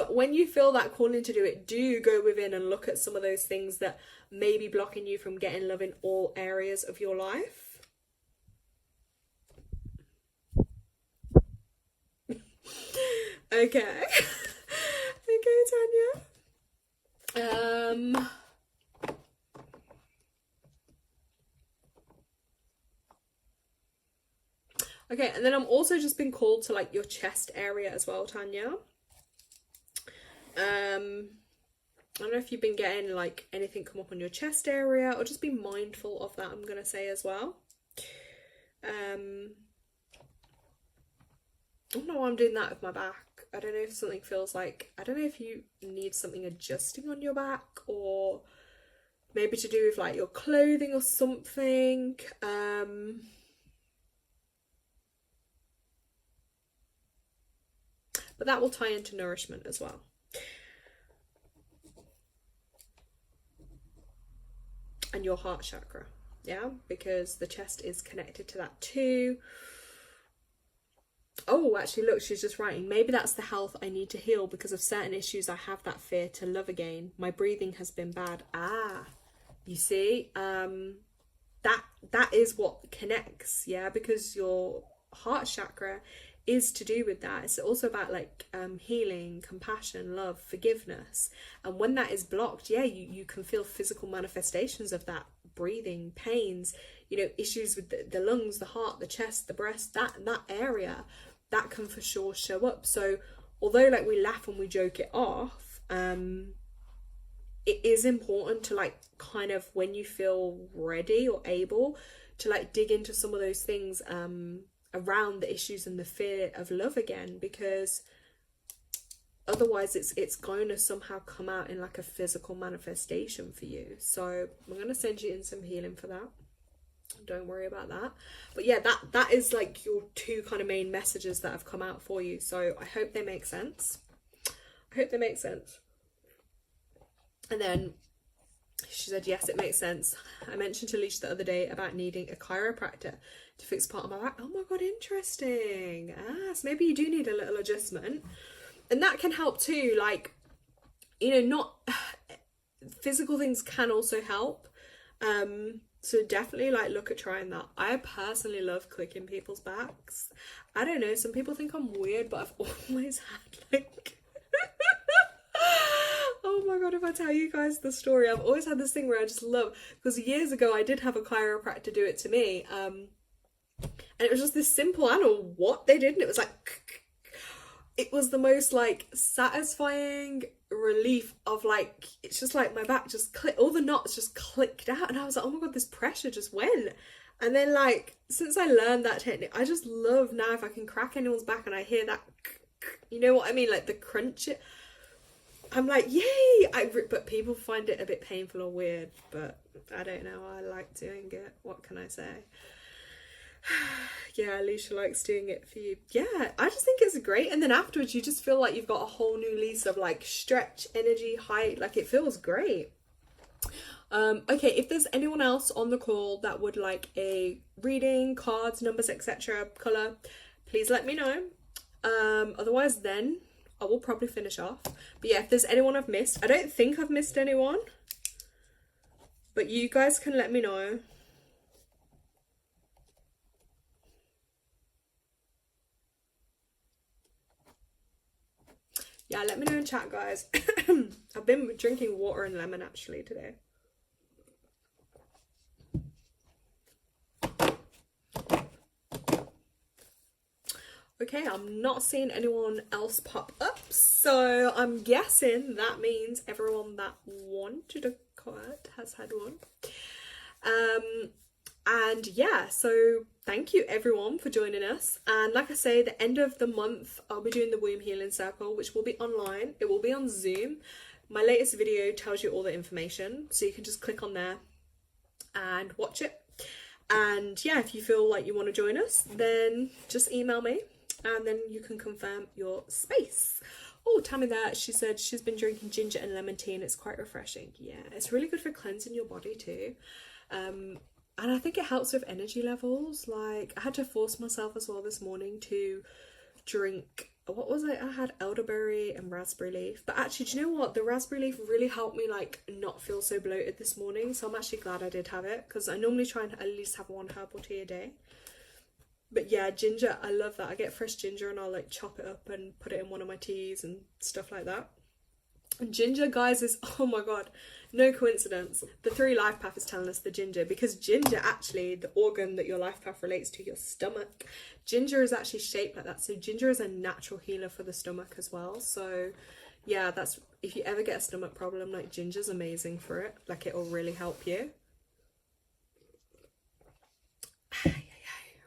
when you feel that calling to do it, do go within and look at some of those things that may be blocking you from getting love in all areas of your life. Okay. Okay, Tanya. Okay, and then I'm also just been called to like your chest area as well, Tanya. I don't know if you've been getting like anything come up on your chest area, or just be mindful of that, I'm gonna say as well. I don't know why I'm doing that with my back. I don't know if something feels like, I don't know if you need something adjusting on your back, or maybe to do with like your clothing or something. But that will tie into nourishment as well. And your heart chakra, yeah, because the chest is connected to that too. Oh, actually, look, she's just writing, maybe that's the health I need to heal because of certain issues. I have that fear to love again. My breathing has been bad. You see, that is what connects, yeah, because your heart chakra is to do with that. It's also about like healing, compassion, love, forgiveness. And when that is blocked, yeah, you can feel physical manifestations of that, breathing, pains, you know, issues with the lungs, the heart, the chest, the breast, that area, that can for sure show up. So although like we laugh and we joke it off, it is important to like kind of, when you feel ready or able to like dig into some of those things around the issues and the fear of love again, because otherwise it's going to somehow come out in like a physical manifestation for you. So I'm going to send you in some healing for that. Don't worry about that. But yeah, that is like your two kind of main messages that have come out for you. So I hope they make sense. And then she said, yes, it makes sense. I mentioned to Alicia the other day about needing a chiropractor to fix part of my back. Oh my God, interesting. So maybe you do need a little adjustment. And that can help too. Like, you know, not physical things can also help. So definitely like look at trying that. I personally love clicking people's backs. I don't know, some people think I'm weird, but I've always had like oh my God, if I tell you guys the story, I've always had this thing where I just love, because years ago I did have a chiropractor do it to me, and it was just this simple, I don't know what they did, and it was like, it was the most like satisfying relief of like, it's just like my back just clicked, all the knots just clicked out, and I was like, oh my God, this pressure just went. And then like since I learned that technique, I just love now if I can crack anyone's back and I hear that, you know what I mean, like the crunch. I'm like, yay! But people find it a bit painful or weird, but I don't know. I like doing it. What can I say? Yeah, Alicia likes doing it for you. Yeah, I just think it's great. And then afterwards, you just feel like you've got a whole new lease of like stretch, energy, height. Like it feels great. Okay, if there's anyone else on the call that would like a reading, cards, numbers, etc., color, please let me know. Otherwise, then I will probably finish off. But yeah, if there's anyone I've missed, I don't think I've missed anyone, but you guys can let me know. Yeah, let me know in chat, guys. I've been drinking water and lemon actually today. Okay, I'm not seeing anyone else pop up, so I'm guessing that means everyone that wanted a card has had one. And yeah, so thank you everyone for joining us. And like I say, the end of the month, I'll be doing the womb healing circle, which will be online. It will be on Zoom. My latest video tells you all the information, so you can just click on there and watch it. And yeah, if you feel like you want to join us, then just email me and then you can confirm your space. Oh, Tammy there, she said she's been drinking ginger and lemon tea and it's quite refreshing. Yeah, it's really good for cleansing your body too. And I think it helps with energy levels. Like I had to force myself as well this morning to drink, what was it? I had elderberry and raspberry leaf. But actually, do you know what? The raspberry leaf really helped me like not feel so bloated this morning. So I'm actually glad I did have it, because I normally try and at least have one herbal tea a day. But yeah, ginger, I love that. I get fresh ginger and I'll like chop it up and put it in one of my teas and stuff like that. And ginger, guys, is, oh my god, no coincidence. The 3 life path is telling us the ginger, because ginger actually, the organ that your life path relates to, your stomach, ginger is actually shaped like that. So ginger is a natural healer for the stomach as well. So yeah, that's, if you ever get a stomach problem, like ginger's amazing for it. Like it will really help you.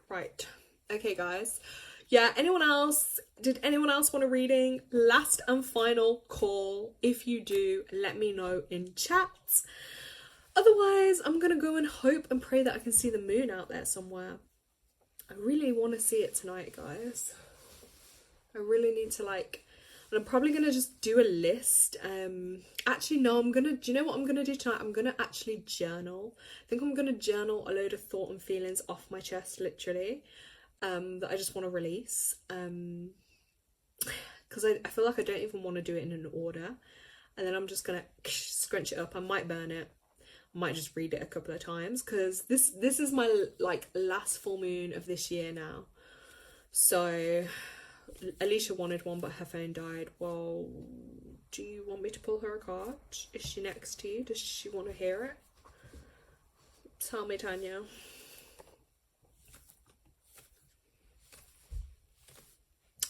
Right. Okay, guys. Yeah, anyone else? Did anyone else want a reading? Last and final call. If you do, let me know in chat. Otherwise, I'm going to go and hope and pray that I can see the moon out there somewhere. I really want to see it tonight, guys. I really need to like... And I'm probably going to just do a list. Actually, no, I'm going to... Do you know what I'm going to do tonight? I'm going to actually journal. I think I'm going to journal a load of thought and feelings off my chest, literally. That I just want to release, because I feel like I don't even want to do it in an order, and then I'm just gonna scrunch it up. I might burn it, I might just read it a couple of times, because this is my like last full moon of this year now. So Alicia wanted one, but her phone died. Well, do you want me to pull her a card? Is she next to you? Does she want to hear it? Tell me, Tanya.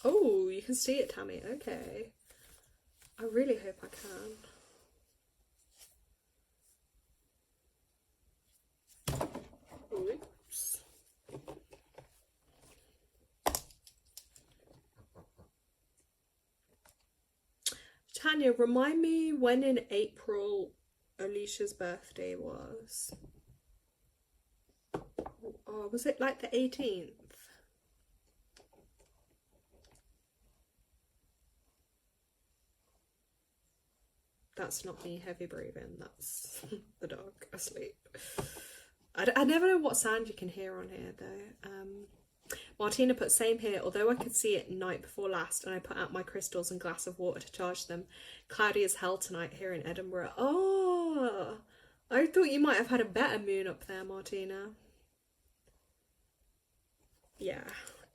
Oh, you can see it, Tammy. Okay. I really hope I can. Oops. Tanya, remind me when in April Alicia's birthday was. Oh, was it like the 18th? That's not me heavy breathing, that's the dog asleep. I never know what sound you can hear on here though. Martina put same here, although I could see it night before last and I put out my crystals and glass of water to charge them. Cloudy as hell tonight here in Edinburgh. Oh, I thought you might have had a better moon up there, Martina. Yeah,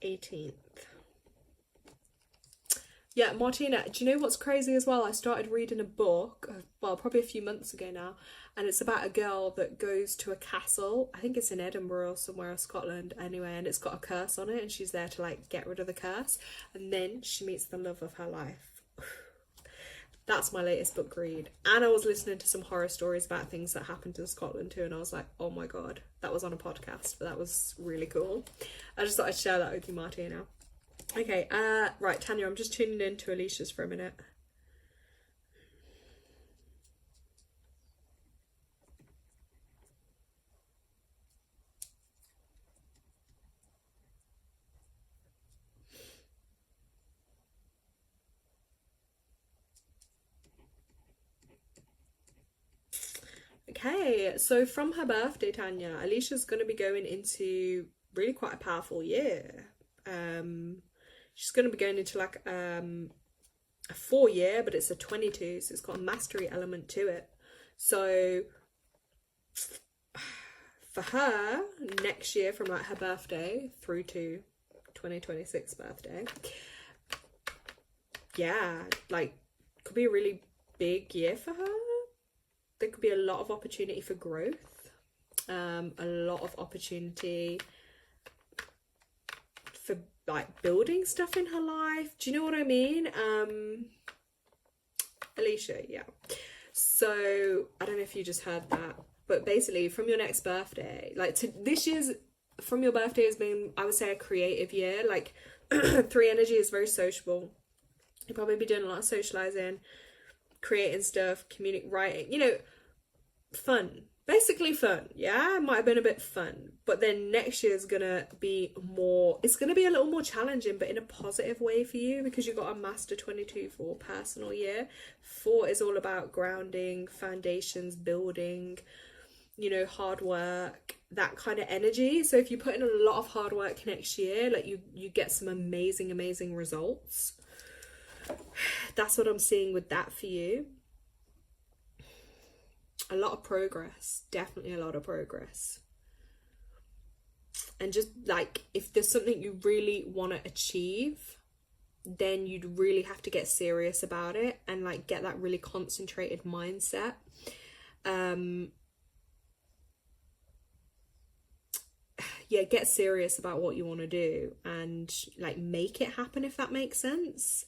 18th. Yeah, Martina, do you know what's crazy as well? I started reading a book, well, probably a few months ago now, and it's about a girl that goes to a castle. I think it's in Edinburgh or somewhere in Scotland anyway, and it's got a curse on it, and she's there to like get rid of the curse, and then she meets the love of her life. That's my latest book read. And I was listening to some horror stories about things that happened in Scotland too, and I was like, oh my god, that was on a podcast, but that was really cool. I just thought I'd share that with you, Martina. Okay, right, Tanya, I'm just tuning in to Alicia's for a minute. Okay, so from her birthday, Tanya, Alicia's going to be going into really quite a powerful year. She's going to be going into like a 4-year, but it's a 22, so it's got a mastery element to it. So for her, next year, from like her birthday through to 2026 birthday, yeah, like could be a really big year for her. There could be a lot of opportunity for growth, a lot of opportunity for like building stuff in her life. Do you know what I mean? Alicia, yeah. So I don't know if you just heard that, but basically from your next birthday, like this year's from your birthday has been, I would say, a creative year. Like 3 energy is very sociable. You'll probably be doing a lot of socializing, creating stuff, writing, you know, fun. Basically fun, yeah? It might have been a bit fun. But then next year is going to be more, it's going to be a little more challenging, but in a positive way for you, because you've got a Master 22 for personal year. 4 is all about grounding, foundations, building, you know, hard work, that kind of energy. So if you put in a lot of hard work next year, like you get some amazing results. That's what I'm seeing with that for you. A lot of progress, definitely a lot of progress. And just like, if there's something you really want to achieve, then you'd really have to get serious about it and like get that really concentrated mindset. Yeah, get serious about what you want to do and like make it happen, if that makes sense.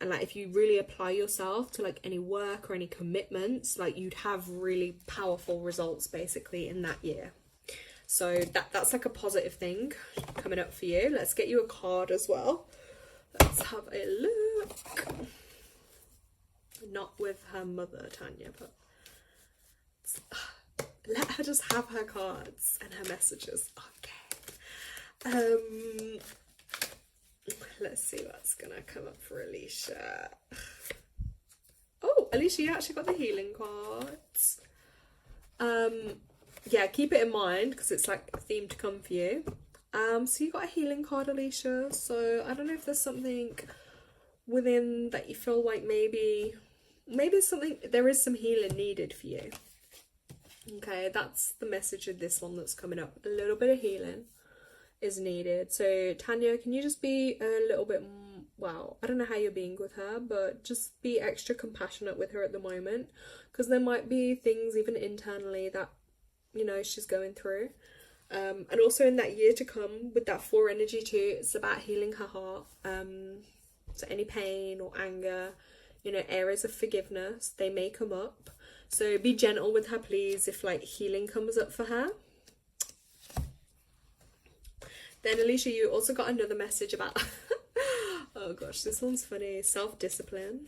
And like, if you really apply yourself to like any work or any commitments, like you'd have really powerful results basically in that year. So that's like a positive thing coming up for you. Let's get you a card as well. Let's have a look. Not with her mother, Tanya, but let her just have her cards and her messages. Okay. Let's see what's gonna come up for Alicia. Oh, Alicia, you actually got the healing cards. Yeah, keep it in mind because it's like a theme to come for you. So you got a healing card, Alicia. So I don't know if there's something within that you feel like maybe something, there is some healing needed for you. Okay, that's the message of this one that's coming up. A little bit of healing is needed. So Tanya, can you just be a little bit, well, I don't know how you're being with her, but just be extra compassionate with her at the moment, because there might be things even internally that, you know, she's going through. And also in that year to come with that 4 energy too, it's about healing her heart. So any pain or anger, you know, areas of forgiveness, they may come up. So be gentle with her, please, if like healing comes up for her. Then Alicia, you also got another message about oh gosh, this one's funny. Self-discipline.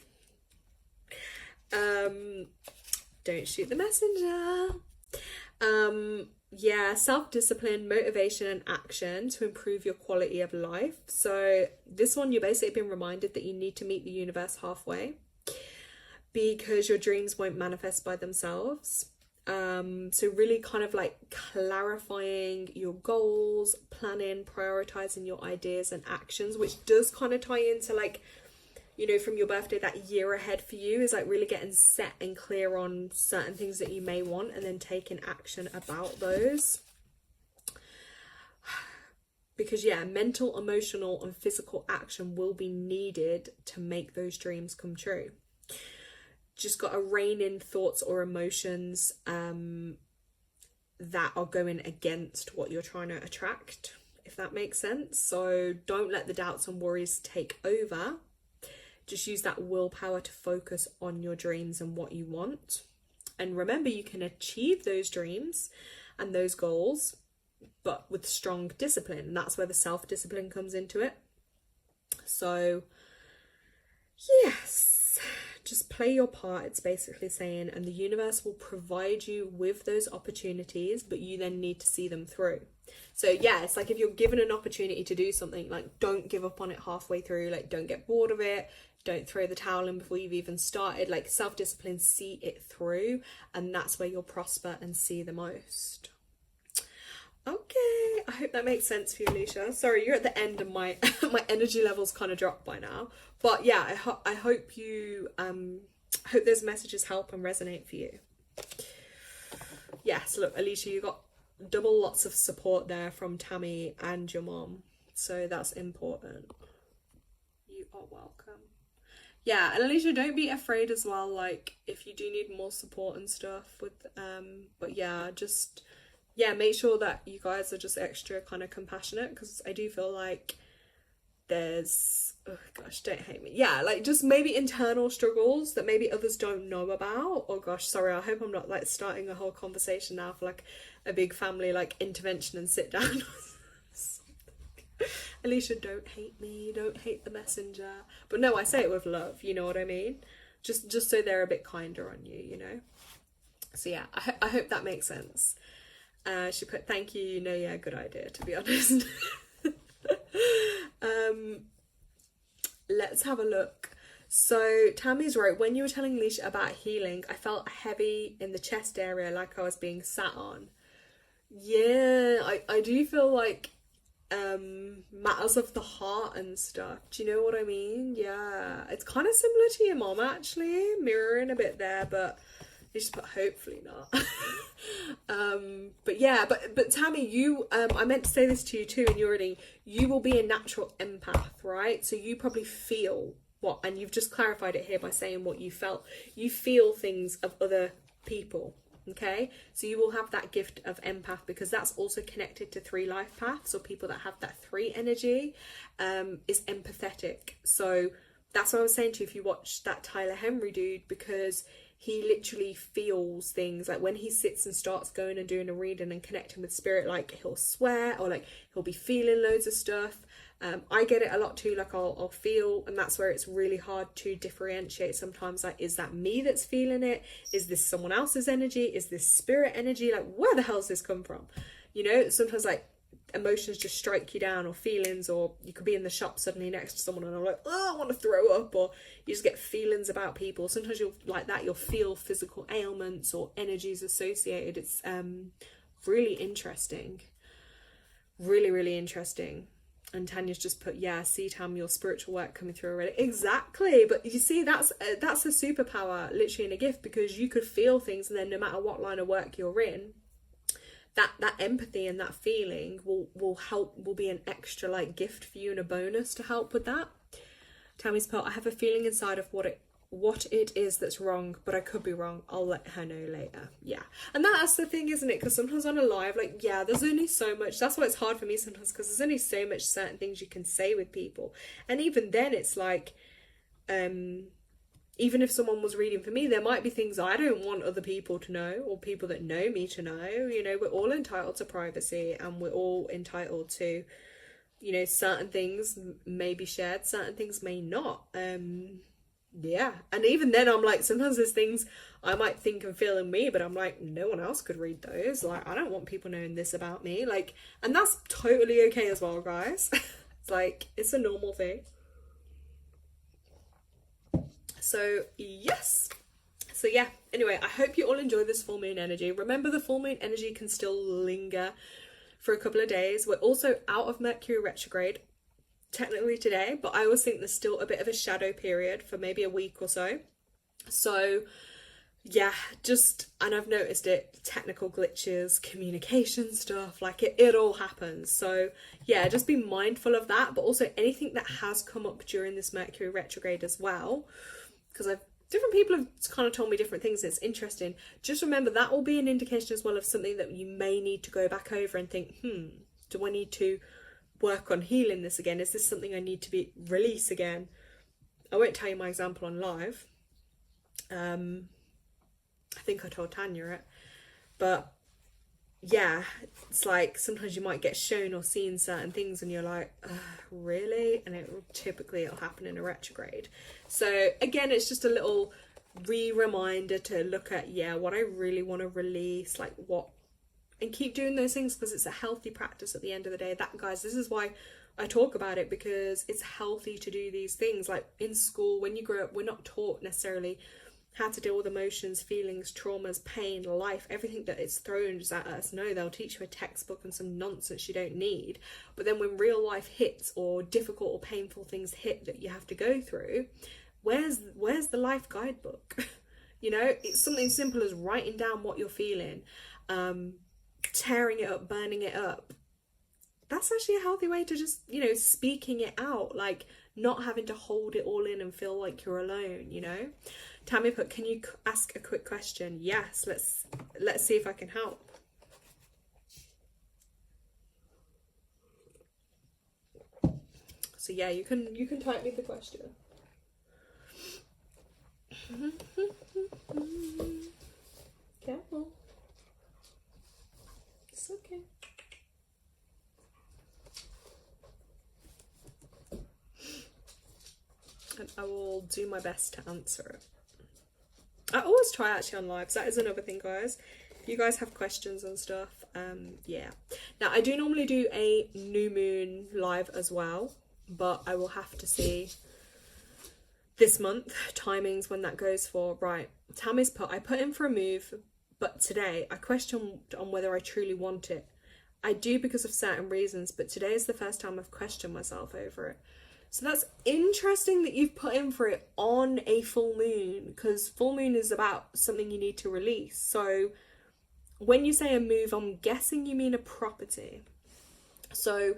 Don't shoot the messenger. Yeah, self-discipline, motivation and action to improve your quality of life. So this one, you're basically being reminded that you need to meet the universe halfway, because your dreams won't manifest by themselves. So really kind of like clarifying your goals, planning, prioritizing your ideas and actions, which does kind of tie into like, you know, from your birthday, that year ahead for you is like really getting set and clear on certain things that you may want and then taking action about those. Because yeah, mental, emotional and physical action will be needed to make those dreams come true. Just got to rein in thoughts or emotions that are going against what you're trying to attract, if that makes sense. So don't let the doubts and worries take over. Just use that willpower to focus on your dreams and what you want. And remember, you can achieve those dreams and those goals, but with strong discipline. And that's where the self-discipline comes into it. So, yes, just play your part, it's basically saying, and the universe will provide you with those opportunities, but you then need to see them through. So yeah, it's like if you're given an opportunity to do something, like don't give up on it halfway through, like don't get bored of it, don't throw the towel in before you've even started. Like self-discipline, see it through, and that's where you'll prosper and see the most. Okay, I hope that makes sense for you, Alicia. Sorry, you're at the end and my my energy levels kind of dropped by now. But yeah, I hope you hope those messages help and resonate for you. Yes, look, Alicia, you got double lots of support there from Tammy and your mom. So that's important. You are welcome. Yeah, and Alicia, don't be afraid as well, like if you do need more support and stuff with but yeah, just make sure that you guys are just extra kind of compassionate, because I do feel like there's, oh gosh, don't hate me. Yeah, like just maybe internal struggles that maybe others don't know about. Oh gosh, sorry, I hope I'm not like starting a whole conversation now for like a big family like intervention and sit down. Alicia, don't hate me, don't hate the messenger. But no, I say it with love, you know what I mean? Just so they're a bit kinder on you, you know? So yeah, I hope that makes sense. She put, thank you, you know, yeah, good idea, to be honest. Let's have a look. So Tammy's right, when you were telling Alicia about healing, I felt heavy in the chest area, like I was being sat on. Yeah, I do feel like matters of the heart and stuff. Do you know what I mean? Yeah, it's kind of similar to your mom, actually, mirroring a bit there, but you just put hopefully not. But yeah, but Tammy, you I meant to say this to you too in your reading, you will be a natural empath, right? So you probably feel what, and you've just clarified it here by saying what you felt. You feel things of other people, okay? So you will have that gift of empath, because that's also connected to 3 life paths, or people that have that 3 energy is empathetic. So that's what I was saying to you, if you watch that Tyler Henry dude, because he literally feels things, like when he sits and starts going and doing a reading and connecting with spirit, like he'll swear, or like he'll be feeling loads of stuff. I get it a lot too, like I'll feel, and that's where it's really hard to differentiate sometimes, like is that me that's feeling it, is this someone else's energy, is this spirit energy, like where the hell's this come from, you know? Sometimes like emotions just strike you down, or feelings, or you could be in the shop suddenly next to someone and I'm like, oh, I want to throw up, or you just get feelings about people. Sometimes you'll like that, you'll feel physical ailments or energies associated. It's really interesting, really interesting. And Tanya's just put, yeah, see Tam, your spiritual work coming through already. Exactly. But you see, that's a superpower, literally, and a gift, because you could feel things, and then no matter what line of work you're in, that empathy and that feeling will be an extra like gift for you and a bonus to help with that. Tammy's put, I have a feeling inside of what it is that's wrong, but I could be wrong. I'll let her know later. Yeah, and that's the thing, isn't it? Because sometimes on a live, like, yeah, there's only so much. That's why it's hard for me sometimes, because there's only so much certain things you can say with people, and even then it's like even if someone was reading for me, there might be things I don't want other people to know, or people that know me to know. You know, we're all entitled to privacy, and we're all entitled to, you know, certain things may be shared, certain things may not. Yeah, and even then I'm like, sometimes there's things I might think and feel in me, but I'm like, no one else could read those. Like, I don't want people knowing this about me. Like, and that's totally okay as well, guys. It's like, it's a normal thing. So yes, so yeah, anyway, I hope you all enjoy this full moon energy. Remember, the full moon energy can still linger for a couple of days. We're also out of Mercury retrograde technically today, but I always think there's still a bit of a shadow period for maybe a week or so. So yeah, and I've noticed it, technical glitches, communication stuff, like it all happens. So yeah, just be mindful of that, but also anything that has come up during this Mercury retrograde as well, because different people have kind of told me different things. It's interesting. Just remember, that will be an indication as well of something that you may need to go back over and think, do I need to work on healing this again? Is this something I need to release again? I won't tell you my example on live. I think I told Tanya it, but yeah, it's like sometimes you might get shown or seen certain things and you're like, really? And it'll happen in a retrograde. So again, it's just a little reminder to look at, what I really want to release, like what, and keep doing those things, because it's a healthy practice at the end of the day. That, guys, this is why I talk about it, because it's healthy to do these things. Like in school, when you grow up, we're not taught necessarily how to deal with emotions, feelings, traumas, pain, life, everything that is thrown at us. No, they'll teach you a textbook and some nonsense you don't need. But then when real life hits, or difficult or painful things hit that you have to go through, where's the life guidebook? You know, it's something simple as writing down what you're feeling, tearing it up, burning it up. That's actually a healthy way to just, speaking it out, like not having to hold it all in and feel like you're alone, Tammy put, can you ask a quick question? Yes, let's see if I can help. So yeah, you can type me the question. Careful. It's okay. And I will do my best to answer it. I always try actually on lives. That is another thing, guys. If you guys have questions and stuff, yeah. Now, I do normally do a new moon live as well, but I will have to see this month timings when that goes for. Right, Tammy's put, I put in for a move, but today I questioned on whether I truly want it. I do because of certain reasons, but today is the first time I've questioned myself over it. So that's interesting that you've put in for it on a full moon, because full moon is about something you need to release. So when you say a move, I'm guessing you mean a property. So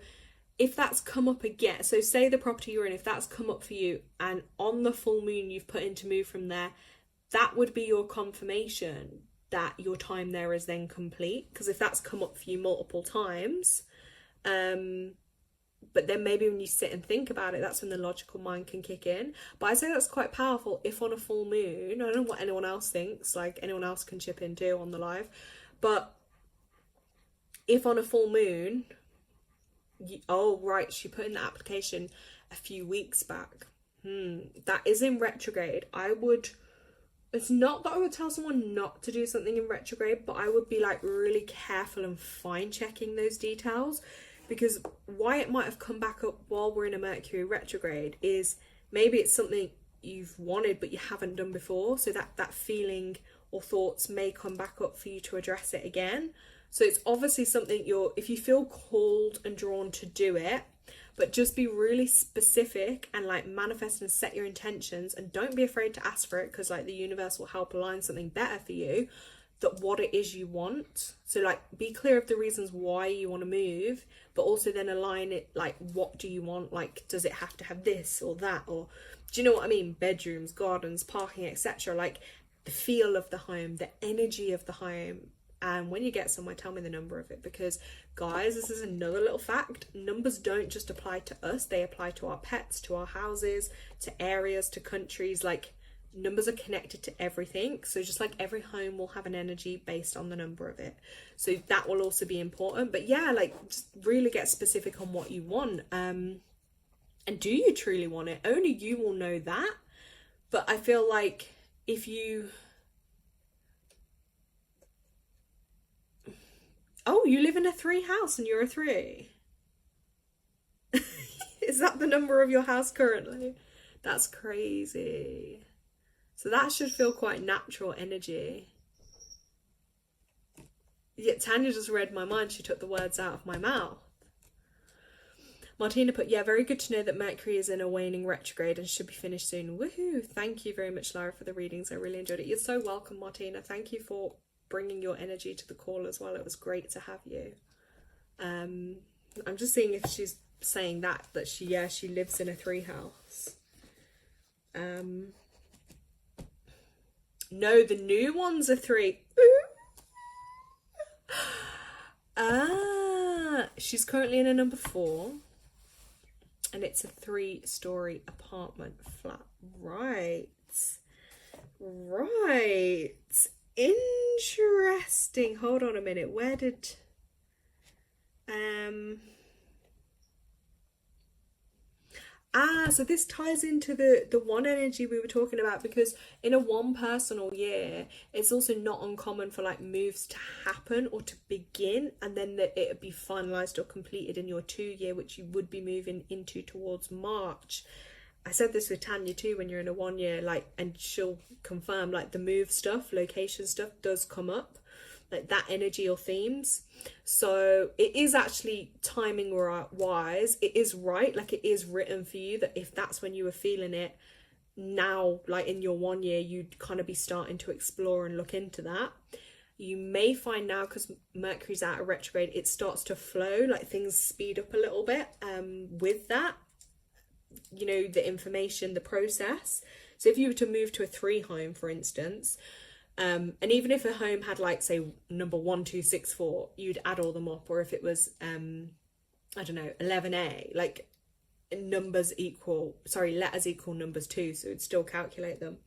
if that's come up again, so say the property you're in, if that's come up for you and on the full moon you've put in to move from there, that would be your confirmation that your time there is then complete. Because if that's come up for you multiple times, but then maybe when you sit and think about it, that's when the logical mind can kick in. But I say that's quite powerful if on a full moon. I don't know what anyone else thinks, like anyone else can chip in too on the live. But if on a full moon, oh right, she put in the application a few weeks back. That is in retrograde. It's not that I would tell someone not to do something in retrograde, but I would be like really careful and fine checking those details. Because why it might have come back up while we're in a Mercury retrograde is maybe it's something you've wanted but you haven't done before. So that feeling or thoughts may come back up for you to address it again. So it's obviously something if you feel called and drawn to do it, but just be really specific and like manifest and set your intentions, and don't be afraid to ask for it, because like the universe will help align something better for you, that what it is you want. So like be clear of the reasons why you want to move, but also then align it, like what do you want? Like, does it have to have this or that? Or do you know what I mean? Bedrooms, gardens, parking, etc. Like the feel of the home, the energy of the home. And when you get somewhere, tell me the number of it, because guys, this is another little fact. Numbers don't just apply to us, they apply to our pets, to our houses, to areas, to countries. Like numbers are connected to everything. So just like every home will have an energy based on the number of it. So that will also be important. But yeah, like just really get specific on what you want. And do you truly want it? Only you will know that. But I feel like if you... Oh, you live in a 3 house and you're a 3. Is that the number of your house currently? That's crazy. So that should feel quite natural energy. Yeah, Tanya just read my mind. She took the words out of my mouth. Martina put, yeah, very good to know that Mercury is in a waning retrograde and should be finished soon. Woohoo! Thank you very much, Lara, for the readings. I really enjoyed it. You're so welcome, Martina. Thank you for bringing your energy to the call as well. It was great to have you. I'm just seeing if she's saying that she lives in a 3 house. No, the new ones are 3. She's currently in a number 4. And it's a 3-story apartment flat. Right. Right. Interesting. Hold on a minute. Where did so this ties into the one energy we were talking about, because in a one personal year, it's also not uncommon for like moves to happen or to begin, and then that it would be finalized or completed in your 2 year, which you would be moving into towards March. I said this with Tanya too when you're in a 1 year, like, and she'll confirm, like, the move stuff, location stuff does come up, like that energy or themes. So it is actually timing wise, it is right, like it is written for you that if that's when you were feeling it now, like in your 1 year, you'd kind of be starting to explore and look into that. You may find now, because Mercury's out of retrograde, it starts to flow, like things speed up a little bit with that, you know, the information, the process. So if you were to move to a 3 home, for instance, and even if a home had, like, say, number 1, 2, 6, 4, you'd add all them up. Or if it was I don't know, 11A, like letters equal numbers too, so it'd still calculate them.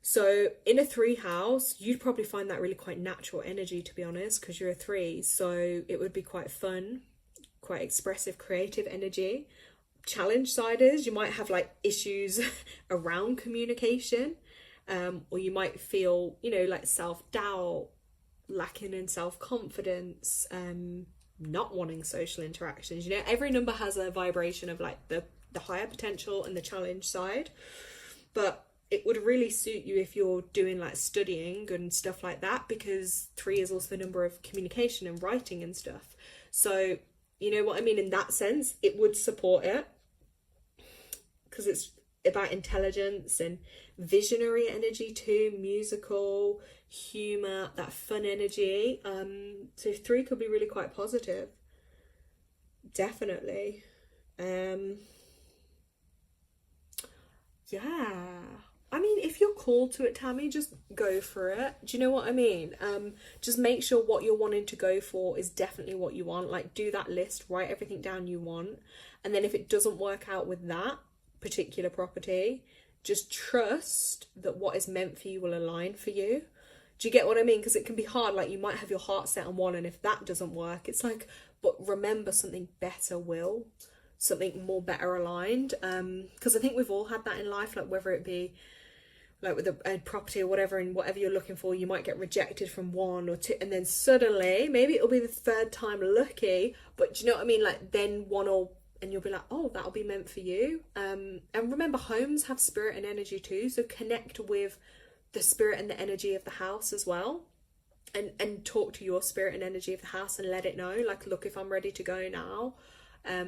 So in a 3 house, you'd probably find that really quite natural energy, to be honest, because you're a 3. So it would be quite fun, quite expressive, creative energy. Challenge side is you might have like issues around communication, or you might feel, you know, like self-doubt, lacking in self-confidence, not wanting social interactions. You know, every number has a vibration of like the higher potential and the challenge side, but it would really suit you if you're doing like studying and stuff like that, because 3 is also the number of communication and writing and stuff. So you know what I mean? In that sense, it would support it, because it's about intelligence and visionary energy too, musical, humour, that fun energy. So 3 could be really quite positive. Definitely. Yeah. I mean, if you're called to it, Tammy, just go for it. Do you know what I mean? Just make sure what you're wanting to go for is definitely what you want. Like, do that list, write everything down you want. And then if it doesn't work out with that particular property, just trust that what is meant for you will align for you. Do you get what I mean? Because it can be hard. Like, you might have your heart set on one, and if that doesn't work, it's like, but remember, something better will. Something more better aligned. Because I think we've all had that in life, like whether it be like with a property or whatever, and whatever you're looking for, you might get rejected from 1 or 2, and then suddenly maybe it'll be the 3rd time lucky, but do you know what I mean, like then one will, and you'll be like, oh, that'll be meant for you. And remember, homes have spirit and energy too, so connect with the spirit and the energy of the house as well, and talk to your spirit and energy of the house and let it know, like, look, if I'm ready to go now,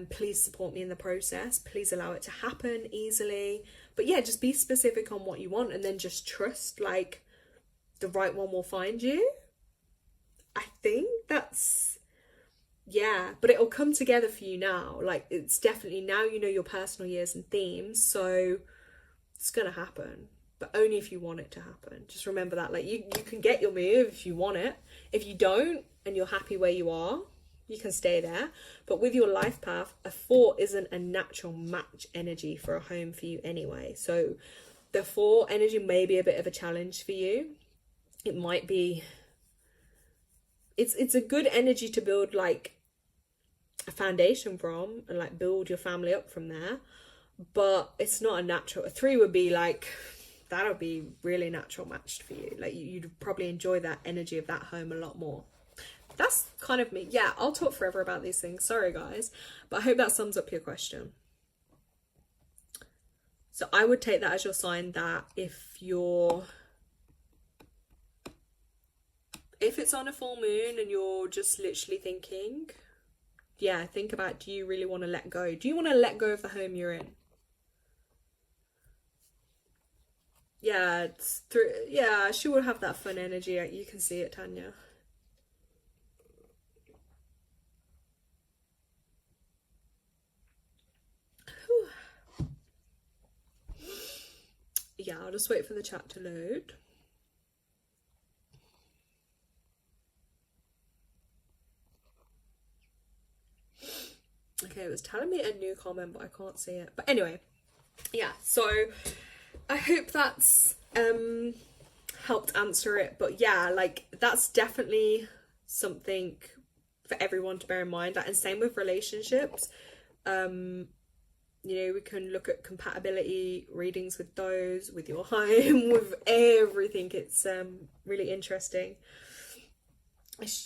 please support me in the process, please allow it to happen easily. But yeah, just be specific on what you want, and then just trust, like, the right one will find you. I think that's, yeah, but it'll come together for you now. Like, it's definitely, now you know your personal years and themes, so it's gonna happen, but only if you want it to happen. Just remember that, like, you can get your move if you want it. If you don't and you're happy where you are, you can stay there. But with your life path, a 4 isn't a natural match energy for a home for you anyway. So the 4 energy may be a bit of a challenge for you. It might be, it's a good energy to build like a foundation from, and like build your family up from there, but it's not a natural. A 3 would be like, that'll be really natural matched for you. Like, you'd probably enjoy that energy of that home a lot more. That's kind of me. Yeah, I'll talk forever about these things. Sorry, guys. But I hope that sums up your question. So I would take that as your sign that if it's on a full moon and you're just literally thinking, yeah, think about, do you really want to let go? Do you want to let go of the home you're in? Yeah, it's through. Yeah, she will have that fun energy. You can see it, Tanya. Yeah, I'll just wait for the chat to load. Okay, it was telling me a new comment, but I can't see it. But anyway, yeah, so I hope that's helped answer it. But yeah, like, that's definitely something for everyone to bear in mind. And same with relationships. You know, we can look at compatibility readings with those, with your home, with everything. It's really interesting.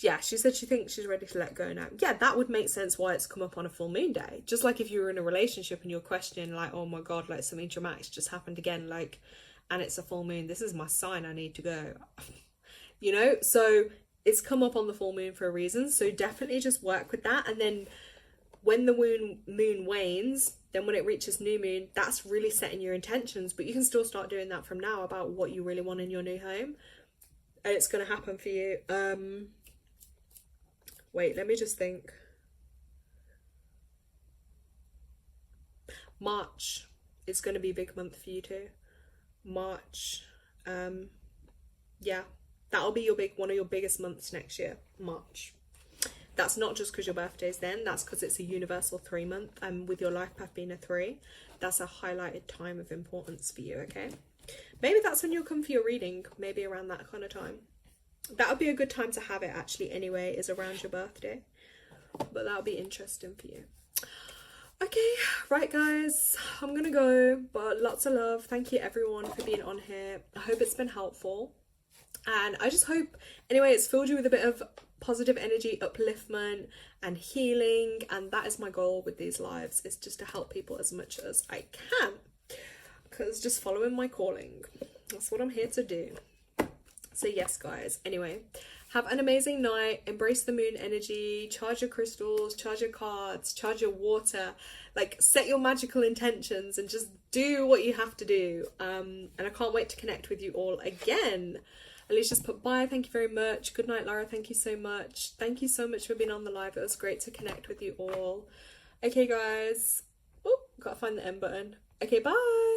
Yeah, she said she thinks she's ready to let go now. Yeah, that would make sense why it's come up on a full moon day. Just like if you were in a relationship and you're questioning, like, oh my god, like something dramatic just happened again, like, and it's a full moon, this is my sign, I need to go. You know, so it's come up on the full moon for a reason. So definitely just work with that. And then when the moon wanes, then when it reaches new moon, that's really setting your intentions. But you can still start doing that from now about what you really want in your new home. And it's going to happen for you. Wait, let me just think. March is going to be a big month for you too. March. Yeah, that'll be one of your biggest months next year, March. That's not just because your birthday's then, that's because it's a universal 3 month, and with your life path being a 3, that's a highlighted time of importance for you, okay? Maybe that's when you'll come for your reading, maybe around that kind of time. That would be a good time to have it actually anyway, is around your birthday. But that'll be interesting for you. Okay, right guys, I'm gonna go, but lots of love. Thank you everyone for being on here. I hope it's been helpful. And I just hope, anyway, it's filled you with a bit of positive energy, upliftment and healing. And that is my goal with these lives, is just to help people as much as I can. Because just following my calling, that's what I'm here to do. So yes, guys, anyway, have an amazing night. Embrace the moon energy. Charge your crystals, charge your cards, charge your water. Like, set your magical intentions and just do what you have to do. And I can't wait to connect with you all again. Alicia's put bye, thank you very much. Good night, Lara, thank you so much. Thank you so much for being on the live. It was great to connect with you all. Okay, guys. Oh, gotta find the end button. Okay, bye.